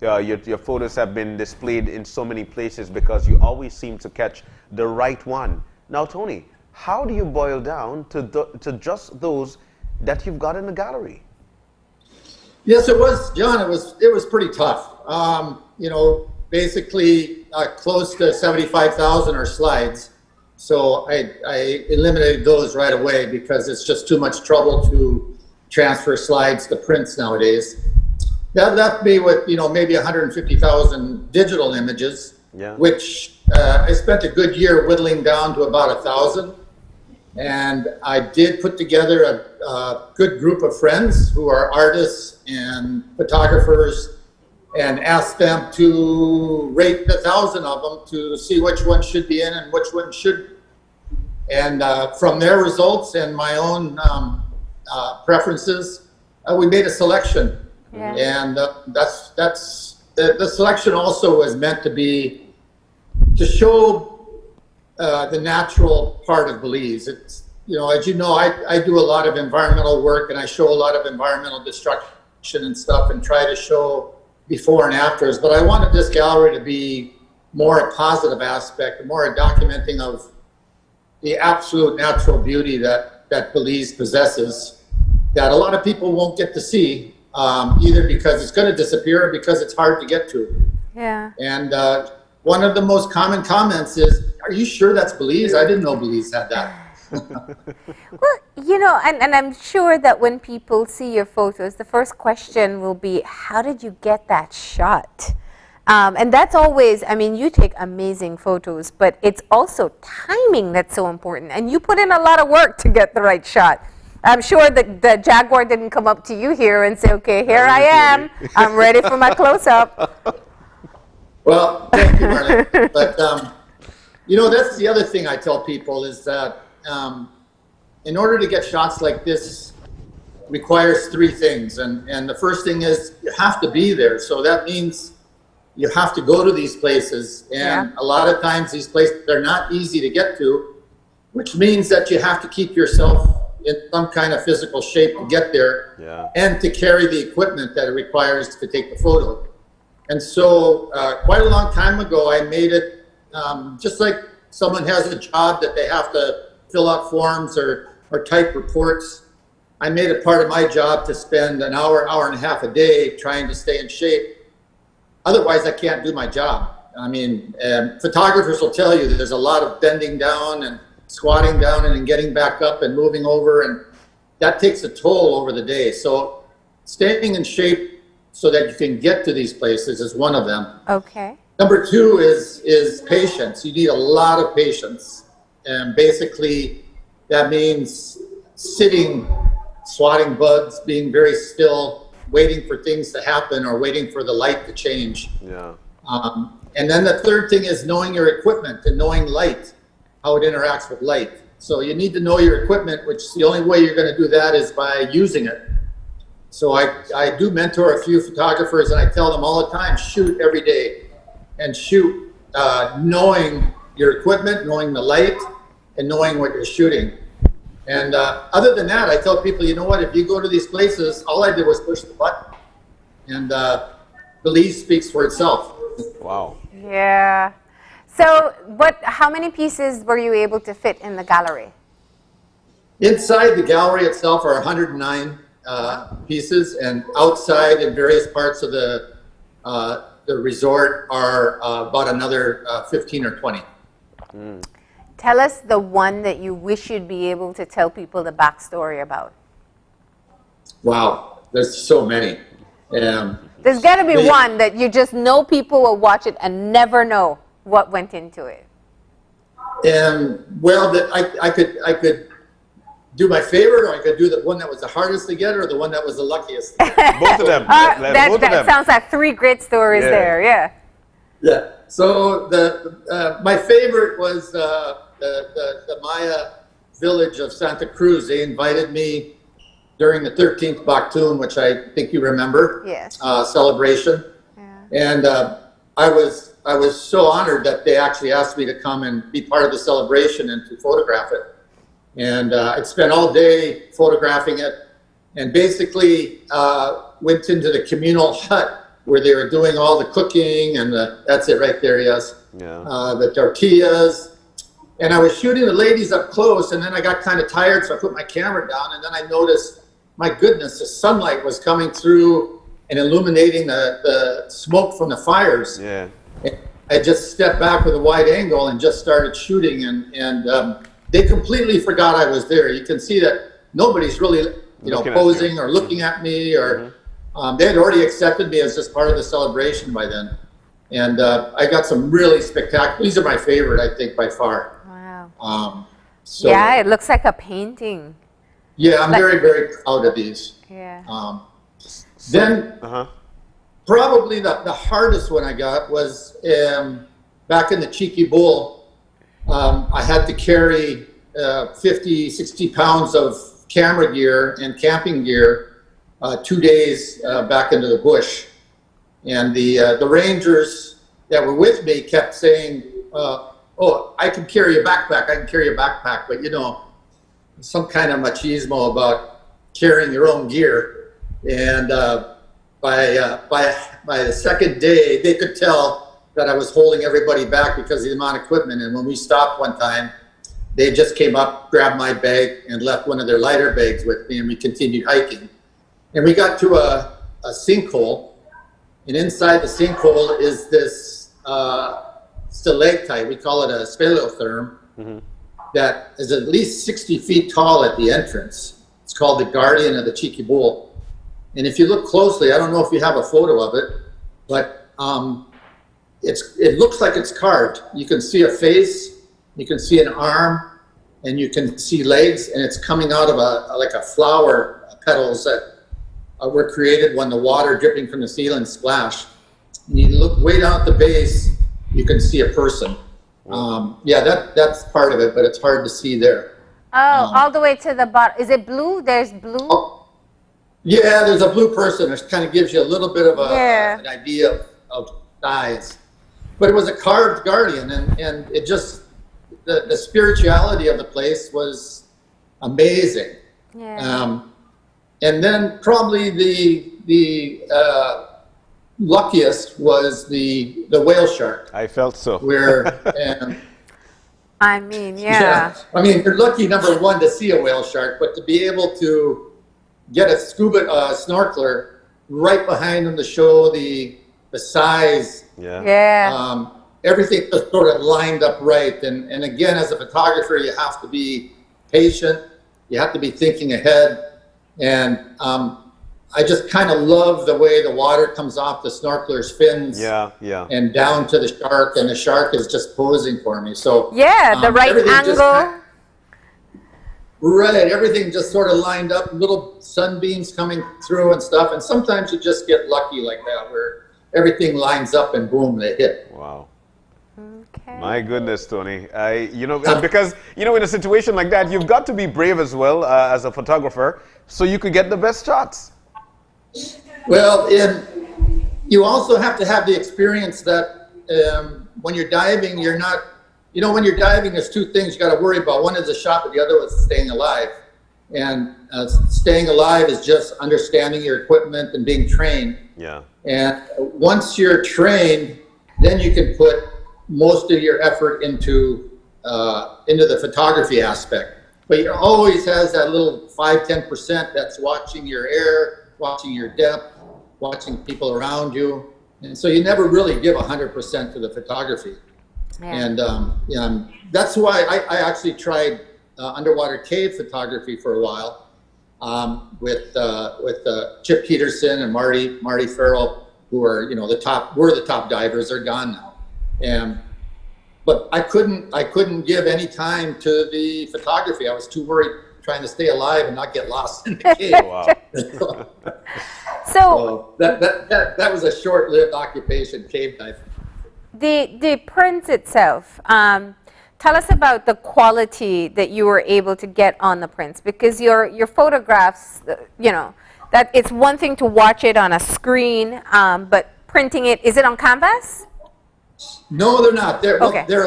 Your photos have been displayed in so many places because you always seem to catch the right one. Now, Tony, how do you boil down to just those that you've got in the gallery? Yes, it was, John. It was pretty tough. You know, basically close to 75,000 are slides. So I eliminated those right away because it's just too much trouble to transfer slides to prints nowadays. That left me with, you know, maybe 150,000 digital images, which I spent a good year whittling down to about 1,000. And I did put together a good group of friends who are artists and photographers and asked them to rate 1,000 of them to see which one should be in and which one shouldn't. And from their results and my own preferences, we made a selection. Yeah. And that's the selection also was meant to be to show the natural part of Belize. It's, you know, as you know, I do a lot of environmental work and I show a lot of environmental destruction and stuff and try to show before and afters. But I wanted this gallery to be more a positive aspect, more a documenting of the absolute natural beauty that Belize possesses that a lot of people won't get to see, either because it's going to disappear or because it's hard to get to. Yeah. And one of the most common comments is, "Are you sure that's Belize? I didn't know Belize had that." Well, you know, and I'm sure that when people see your photos, the first question will be, how did you get that shot? And that's always, I mean, you take amazing photos, but it's also timing that's so important. And you put in a lot of work to get the right shot. I'm sure that the Jaguar didn't come up to you here and say, okay, here I am. I'm ready for my close-up. Well, thank you, Marlene. But, you know, that's the other thing I tell people is that in order to get shots like this requires three things. And the first thing is you have to be there. So that means you have to go to these places. And a lot of times these places, they're not easy to get to, which means that you have to keep yourself in some kind of physical shape to get there and to carry the equipment that it requires to take the photo. And so quite a long time ago, I made it Just like someone has a job that they have to fill out forms or type reports, I made it part of my job to spend an hour, hour and a half a day trying to stay in shape. Otherwise, I can't do my job. I mean, photographers will tell you that there's a lot of bending down and squatting down and then getting back up and moving over, and that takes a toll over the day. So staying in shape so that you can get to these places is one of them. Okay. Number two is patience. You need a lot of patience. And basically that means sitting, swatting bugs, being very still, waiting for things to happen or waiting for the light to change. Yeah. And then the third thing is knowing your equipment and knowing light, how it interacts with light. So you need to know your equipment, which the only way you're going to do that is by using it. So I do mentor a few photographers, and I tell them all the time, shoot every day and shoot knowing your equipment, knowing the light, and knowing what you're shooting. And other than that, I tell people, you know what, if you go to these places, all I did was push the button. And Belize speaks for itself. Wow. Yeah. So how many pieces were you able to fit in the gallery? Inside the gallery itself are 109 pieces, and outside in various parts of the resort are about another 15 or 20. Mm. Tell us the one that you wish you'd be able to tell people the backstory about. Wow, there's so many. There's got to be one that you just know people will watch it and never know what went into it. Well, I could do my favorite, or I could do the one that was the hardest to get, or the one that was the luckiest. Both of them. That sounds like three great stories there. Yeah. Yeah. So my favorite was the Maya village of Santa Cruz. They invited me during the 13th Bakhtun, which I think you remember. Yes. Celebration. Yeah. And I was so honored that they actually asked me to come and be part of the celebration and to photograph it. And I spent all day photographing it, and basically went into the communal hut where they were doing all the cooking and that's it right there, yes. Yeah. The tortillas. And I was shooting the ladies up close, and then I got kind of tired, so I put my camera down, and then I noticed, my goodness, the sunlight was coming through and illuminating the smoke from the fires. Yeah. I just stepped back with a wide angle and just started shooting, and they completely forgot I was there. You can see that nobody's really, posing or looking at me, or they had already accepted me as just part of the celebration by then. And I got some really spectacular, these are my favorite, I think, by far. Wow. So, yeah, it looks like a painting. Yeah, I'm very, very proud of these. Yeah. Then, probably the hardest one I got was back in the Cheeky Bull. I had to carry 50, 60 pounds of camera gear and camping gear 2 days back into the bush. And the rangers that were with me kept saying, oh, I can carry a backpack, I can carry a backpack. But, some kind of machismo about carrying your own gear. And by the second day, they could tell that I was holding everybody back because of the amount of equipment. And when we stopped one time, they just came up, grabbed my bag, and left one of their lighter bags with me, and we continued hiking. And we got to a sinkhole, and inside the sinkhole is this stalactite. We call it a speleotherm, that is at least 60 feet tall at the entrance. It's called the Guardian of the Cheeky Bull. And if you look closely, I don't know if you have a photo of it, but it looks like it's carved. You can see a face, you can see an arm, and you can see legs, and it's coming out of like a flower petals that were created when the water dripping from the ceiling splashed. And you look way down at the base, you can see a person. Yeah, that's part of it, but it's hard to see there. Oh, all the way to the bottom. Is it blue? There's blue? Oh, yeah, there's a blue person, which kind of gives you a little bit of an idea of size. But it was a carved guardian, and it just, the spirituality of the place was amazing. Yeah. And then probably the luckiest was the whale shark. I felt so. Where, I mean, yeah. I mean, you're lucky, number one, to see a whale shark, but to be able to get a scuba snorkeler right behind them to show the size. Yeah. Everything just sort of lined up right. And again, as a photographer, you have to be patient. You have to be thinking ahead. And I just kind of love the way the water comes off the snorkeler's fins. And down to the shark, and the shark is just posing for me. So yeah, the right angle. Right, everything just sort of lined up, little sunbeams coming through and stuff. And sometimes you just get lucky like that, where everything lines up and boom, they hit. Wow. My goodness, Tony. Because, in a situation like that, you've got to be brave as well as a photographer, so you could get the best shots. Well, you also have to have the experience that when you're diving, you're not, when you're diving, there's two things you got to worry about. One is the shot, but the other is staying alive. And staying alive is just understanding your equipment and being trained. Yeah. And once you're trained, then you can put most of your effort into the photography aspect. But it always has that little 5-10% that's watching your air, watching your depth, watching people around you. And so you never really give 100% to the photography. And that's why I actually tried underwater cave photography for a while with Chip Peterson and Marty Farrell, who are the top divers. They're gone now. But I couldn't give any time to the photography. I was too worried trying to stay alive and not get lost in the cave. Wow. So that was a short-lived occupation, cave diving. The print itself, tell us about the quality that you were able to get on the prints, because your photographs, that it's one thing to watch it on a screen, but printing it, is it on canvas? No, they're not. They're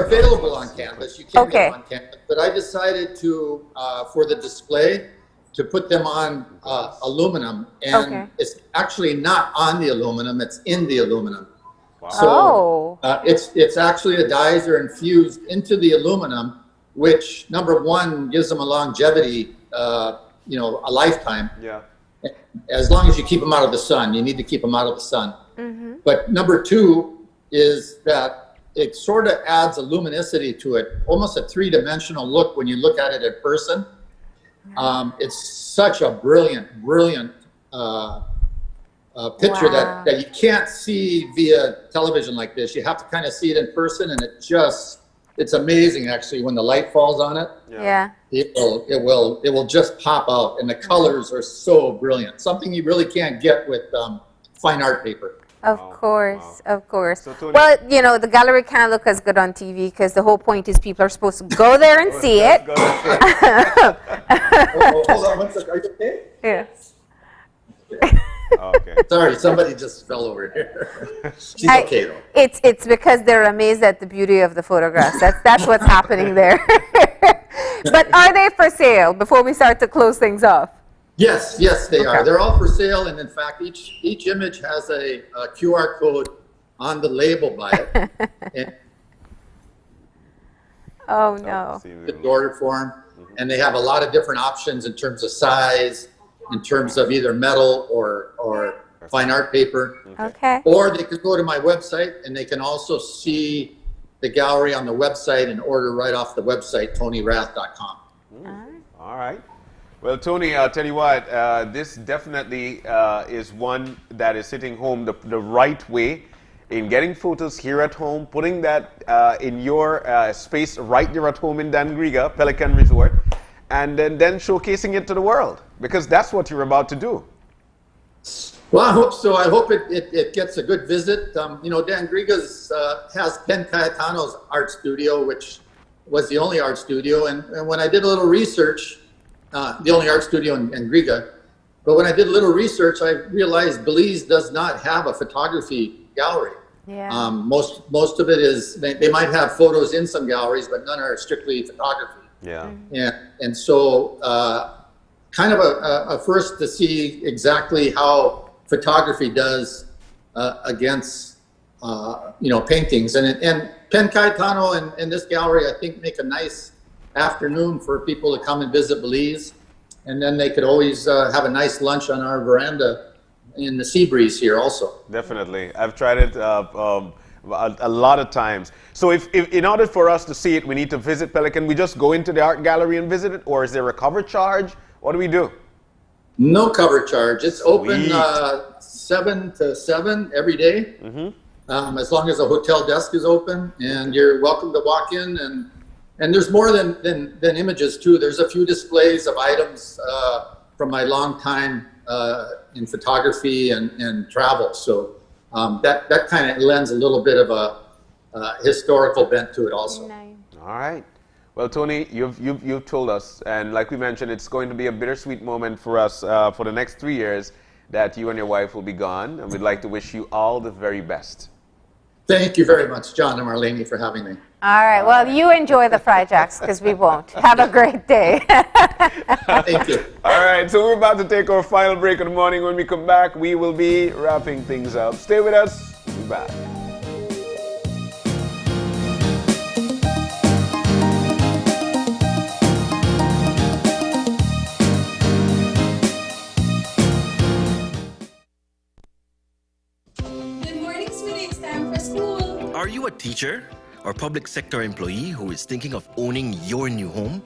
available on canvas. You can get them on canvas. But I decided to, for the display, to put them on aluminum. And it's actually not on the aluminum, it's in the aluminum. Wow. So it's actually the dyes are infused into the aluminum, which number one gives them a longevity, a lifetime. Yeah. As long as you keep them out of the sun, you need to keep them out of the sun. Mm-hmm. But number two is that it sort of adds a luminosity to it, almost a three-dimensional look when you look at it in person. It's such a brilliant picture that you can't see via television like this. You have to kind of see it in person, and it's amazing actually when the light falls on it. Yeah. It will just pop out, and the colors are so brilliant. Something you really can't get with fine art paper. Of course. So, well, the gallery can't look as good on TV because the whole point is people are supposed to go there and see it. Hold on one second. Are you okay? Yeah. Okay. Sorry, somebody just fell over here. She's okay though. It's because they're amazed at the beauty of the photographs. That's what's happening there. But are they for sale before we start to close things off? Yes, they are. They're all for sale, and in fact, each image has a QR code on the label by it. And oh no! The order form, and they have a lot of different options in terms of size, in terms of either metal or fine art paper. Okay. Or they could go to my website, and they can also see the gallery on the website and order right off the website, TonyRath.com. All right. Well, Tony, I'll tell you what, this definitely is one that is hitting home the right way in getting photos here at home, putting that in your space right there at home in Dangriga, Pelican Resort, and then showcasing it to the world, because that's what you're about to do. Well, I hope so. I hope it gets a good visit. Dangriga's has Ken Cayetano's art studio, which was the only art studio, and when I did a little research, the only art studio in Riga. But when I did a little research, I realized Belize does not have a photography gallery. Yeah. Most of it is, they might have photos in some galleries, but none are strictly photography. Yeah. And so kind of a first to see exactly how photography does against paintings. And Pen Cayetano and this gallery, I think, make a nice afternoon for people to come and visit Belize. And then they could always have a nice lunch on our veranda in the sea breeze here also. Definitely. I've tried it a lot of times. So if in order for us to see it, we need to visit Pelican, we just go into the art gallery and visit it? Or is there a cover charge? What do we do? No cover charge. It's Sweet. open 7 to 7 every day. As long as the hotel desk is open, and you're welcome to walk in. And there's more than images too. There's a few displays of items from my long time in photography and travel. So that kind of lends a little bit of a historical bent to it also. All right. Well, Tony, you've told us, and like we mentioned, it's going to be a bittersweet moment for us for the next 3 years that you and your wife will be gone, and we'd like to wish you all the very best. Thank you very much, John and Marlene, for having me. All right. Well, you enjoy the fried jacks because we won't. Have a great day. Thank you. All right. So we're about to take our final break of the morning. When we come back, we will be wrapping things up. Stay with us. We'll be back. Good morning, sweetie. It's time for school. Are you a teacher or public sector employee who is thinking of owning your new home?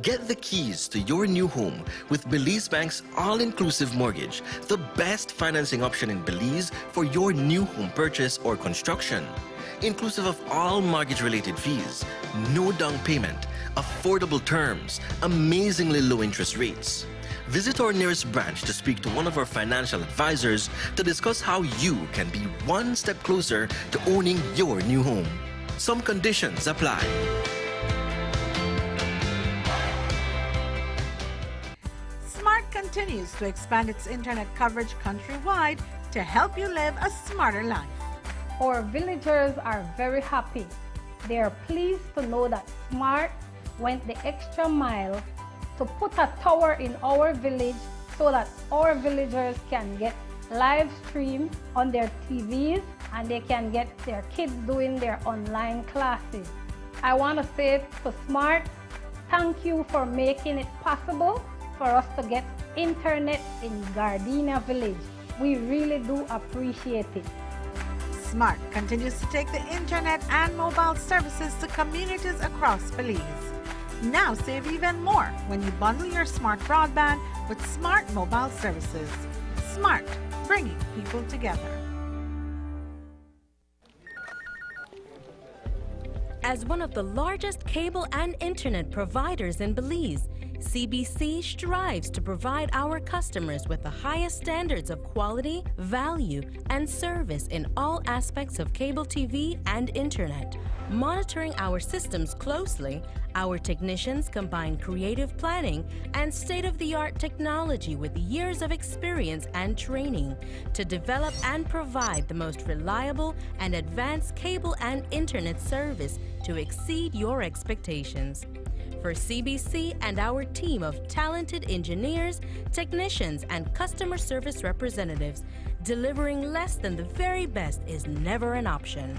Get the keys to your new home with Belize Bank's all-inclusive mortgage, the best financing option in Belize for your new home purchase or construction. Inclusive of all mortgage-related fees, no down payment, affordable terms, amazingly low interest rates. Visit our nearest branch to speak to one of our financial advisors to discuss how you can be one step closer to owning your new home. Some conditions apply. Smart continues to expand its internet coverage countrywide to help you live a smarter life. Our villagers are very happy. They are pleased to know that Smart went the extra mile to put a tower in our village so that our villagers can get live stream on their TVs and they can get their kids doing their online classes. I want to say to Smart, thank you for making it possible for us to get internet in Gardenia Village. We really do appreciate it. Smart continues to take the internet and mobile services to communities across Belize. Now save even more when you bundle your smart broadband with smart mobile services. Smart, bringing people together. As one of the largest cable and internet providers in Belize, CBC strives to provide our customers with the highest standards of quality, value, and service in all aspects of cable TV and internet. Monitoring our systems closely, our technicians combine creative planning and state-of-the-art technology with years of experience and training to develop and provide the most reliable and advanced cable and internet service to exceed your expectations. For CBC and our team of talented engineers, technicians, and customer service representatives, delivering less than the very best is never an option.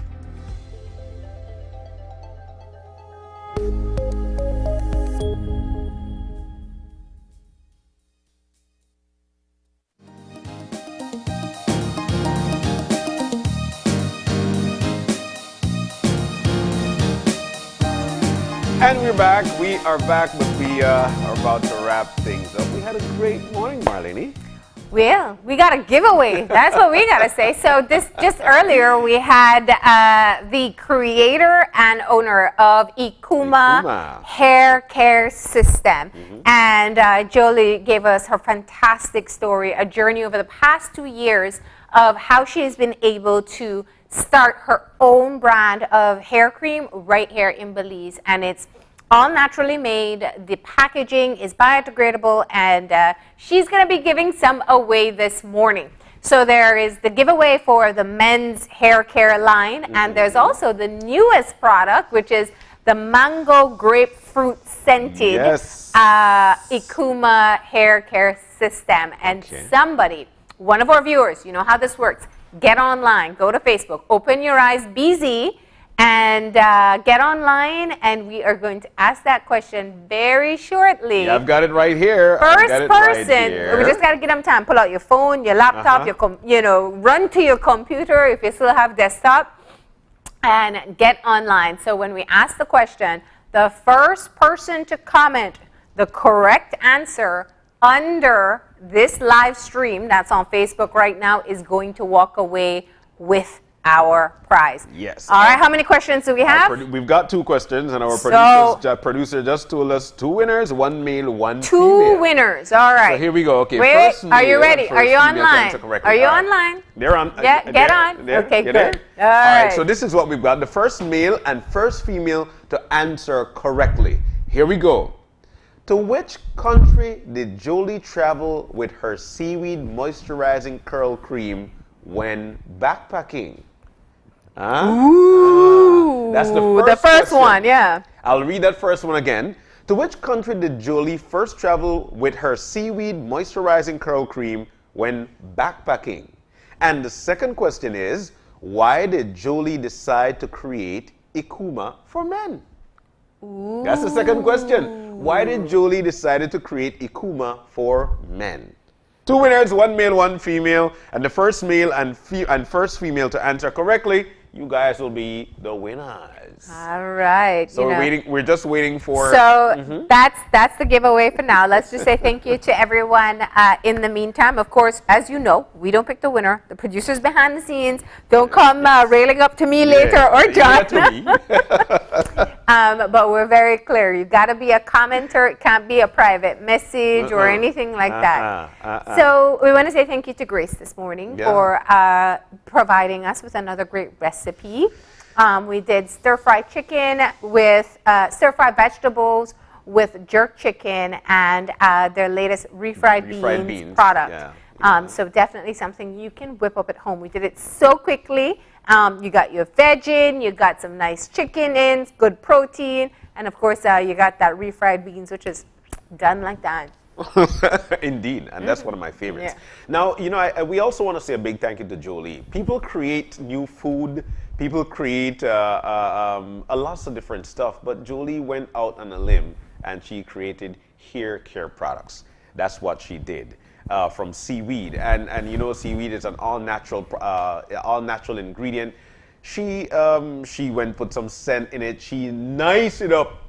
And we're back. We are back, but we are about to wrap things up. We had a great morning, Marlene. Well, we got a giveaway. That's what we got to say. So just earlier, we had the creator and owner of Ekuma Hair Care System. And Jolie gave us her fantastic story, a journey over the past 2 years of how she has been able to start her own brand of hair cream right here in Belize. And it's all naturally made. The packaging is biodegradable, and she's going to be giving some away this morning. So there is the giveaway for the men's hair care line, and there's also the newest product, which is the mango grapefruit scented Ekuma hair care system. And somebody, one of our viewers, you know how this works, get online. Go to Facebook. Open your eyes, BZ, and get online. And we are going to ask that question very shortly. Yeah, I've got it right here. First person. We just got to get them time. Pull out your phone, your laptop, run to your computer if you still have desktop, and get online. So when we ask the question, the first person to comment the correct answer under this live stream that's on Facebook right now is going to walk away with our prize. Yes. All right, how many questions do we have? We've got 2 questions, and our producer just told us 2 winners, 1 male, 1 female. 2 winners, all right. So here we go. Okay, wait, first are you male ready? and Are you first female to online? answer correctly. Are you All right. online? They're on. Yeah, get on. Okay, You're good. there? All right. So this is what we've got. The first male and first female to answer correctly. Here we go. To which country did Jolie travel with her seaweed moisturizing curl cream when backpacking? Ooh, that's the first question. One, yeah. I'll read that first one again. To which country did Jolie first travel with her seaweed moisturizing curl cream when backpacking? And the second question is, why did Jolie decide to create Ekuma for men? Ooh. That's the second question. Why did Jolie decide to create Ekuma for men? 2 winners, 1 male, 1 female, and the first male and first female to answer correctly, you guys will be the winners. All right. So we're just waiting for. So that's the giveaway for now. Let's just say thank you to everyone. In the meantime, of course, as you know, we don't pick the winner. The producers behind the scenes don't come railing up to me later or John. But we're very clear. You got to be a commenter. It can't be a private message or anything like that. So we want to say thank you to Grace this morning for providing us with another great recipe. We did stir-fried chicken with stir-fried vegetables with jerk chicken and their latest refried beans product. Yeah. So definitely something you can whip up at home. We did it so quickly. You got your veg in, you got some nice chicken in, good protein, and of course you got that refried beans, which is done like that. Indeed, and that's one of my favorites. Yeah. Now, we also want to say a big thank you to Jolie. People create new food. People create a lots of different stuff, but Jolie went out on a limb and she created hair care products. That's what she did from seaweed, and seaweed is an all natural ingredient. She went put some scent in it. She niced it up,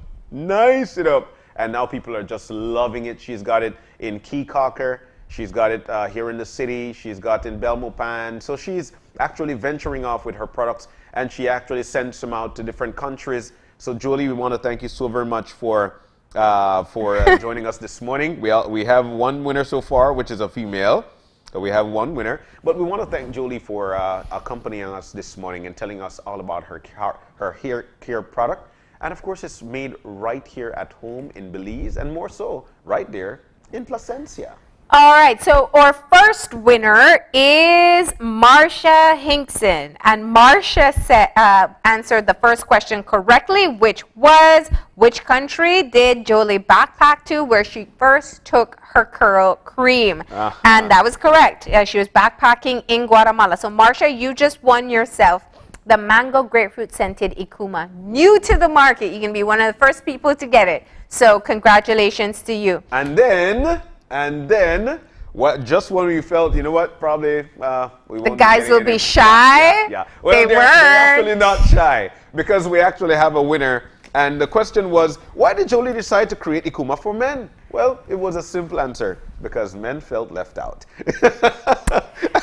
and now people are just loving it. She's got it in Keycocker. She's got it here in the city. She's got it in Belmopan. So she's actually venturing off with her products, and she actually sends them out to different countries. So Jolie, we want to thank you so very much for joining us this morning. We have 1 winner so far, which is a female. So we have 1 winner. But we want to thank Jolie for accompanying us this morning and telling us all about her hair care product. And of course, it's made right here at home in Belize, and more so, right there in Placencia. All right, so our first winner is Marcia Hinkson. And Marcia answered the first question correctly, which was, which country did Jolie backpack to where she first took her curl cream? And that was correct. She was backpacking in Guatemala. So Marcia, you just won yourself the mango grapefruit scented Ekuma, new to the market. You can be one of the first people to get it. So congratulations to you. And then, just when we felt, probably we the guys will be shy. Yeah. Well, they're actually not shy, because we actually have a winner. And the question was, why did Jolie decide to create Ekuma for men? Well, it was a simple answer, because men felt left out.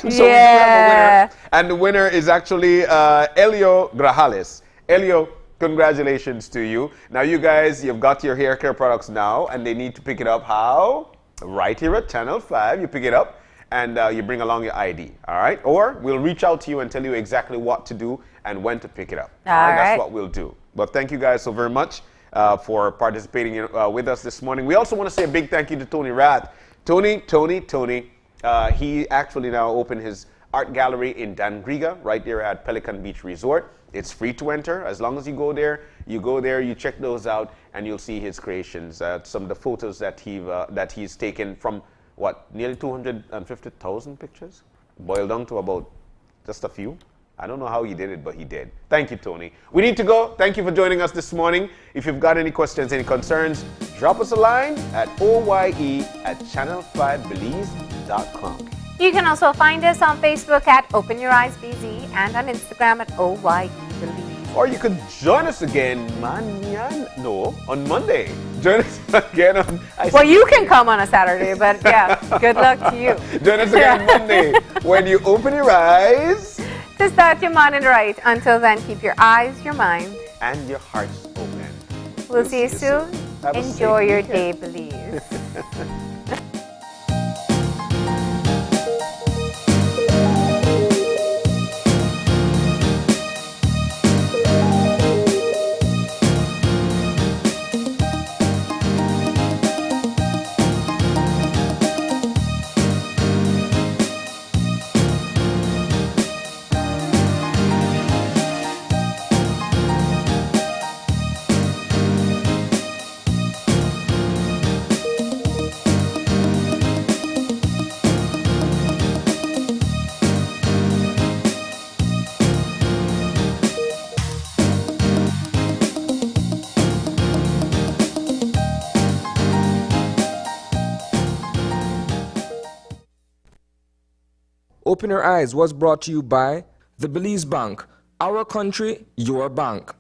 And so we do have a winner, and the winner is actually Elio Grajales. Elio, congratulations to you. Now you guys, you've got your hair care products now, and they need to pick it up. How? Right here at Channel 5, you pick it up, and you bring along your ID, all right? Or we'll reach out to you and tell you exactly what to do and when to pick it up. All right? That's what we'll do. But thank you guys so very much for participating with us this morning. We also want to say a big thank you to Tony Rath. Tony, he actually now opened his art gallery in Dangriga, right there at Pelican Beach Resort. It's free to enter. As long as you go there, you check those out, and you'll see his creations. Some of the photos that he's taken from, nearly 250,000 pictures? Boiled down to about Just a few. I don't know how he did it, but he did. Thank you, Tony. We need to go. Thank you for joining us this morning. If you've got any questions, any concerns, drop us a line at oye@channel5belize.com. You can also find us on Facebook at Open Your Eyes BZ and on Instagram at OYEBelieve. Or you could join us again on Monday. Join us again on... Well, you can come on a Saturday, but yeah, good luck to you. Join us again Monday when you open your eyes. To start your morning right. Until then, keep your eyes, your mind, and your hearts open. We'll see you soon. Enjoy your day, Belize. Open Your Eyes was brought to you by the Belize Bank. Our country, your bank.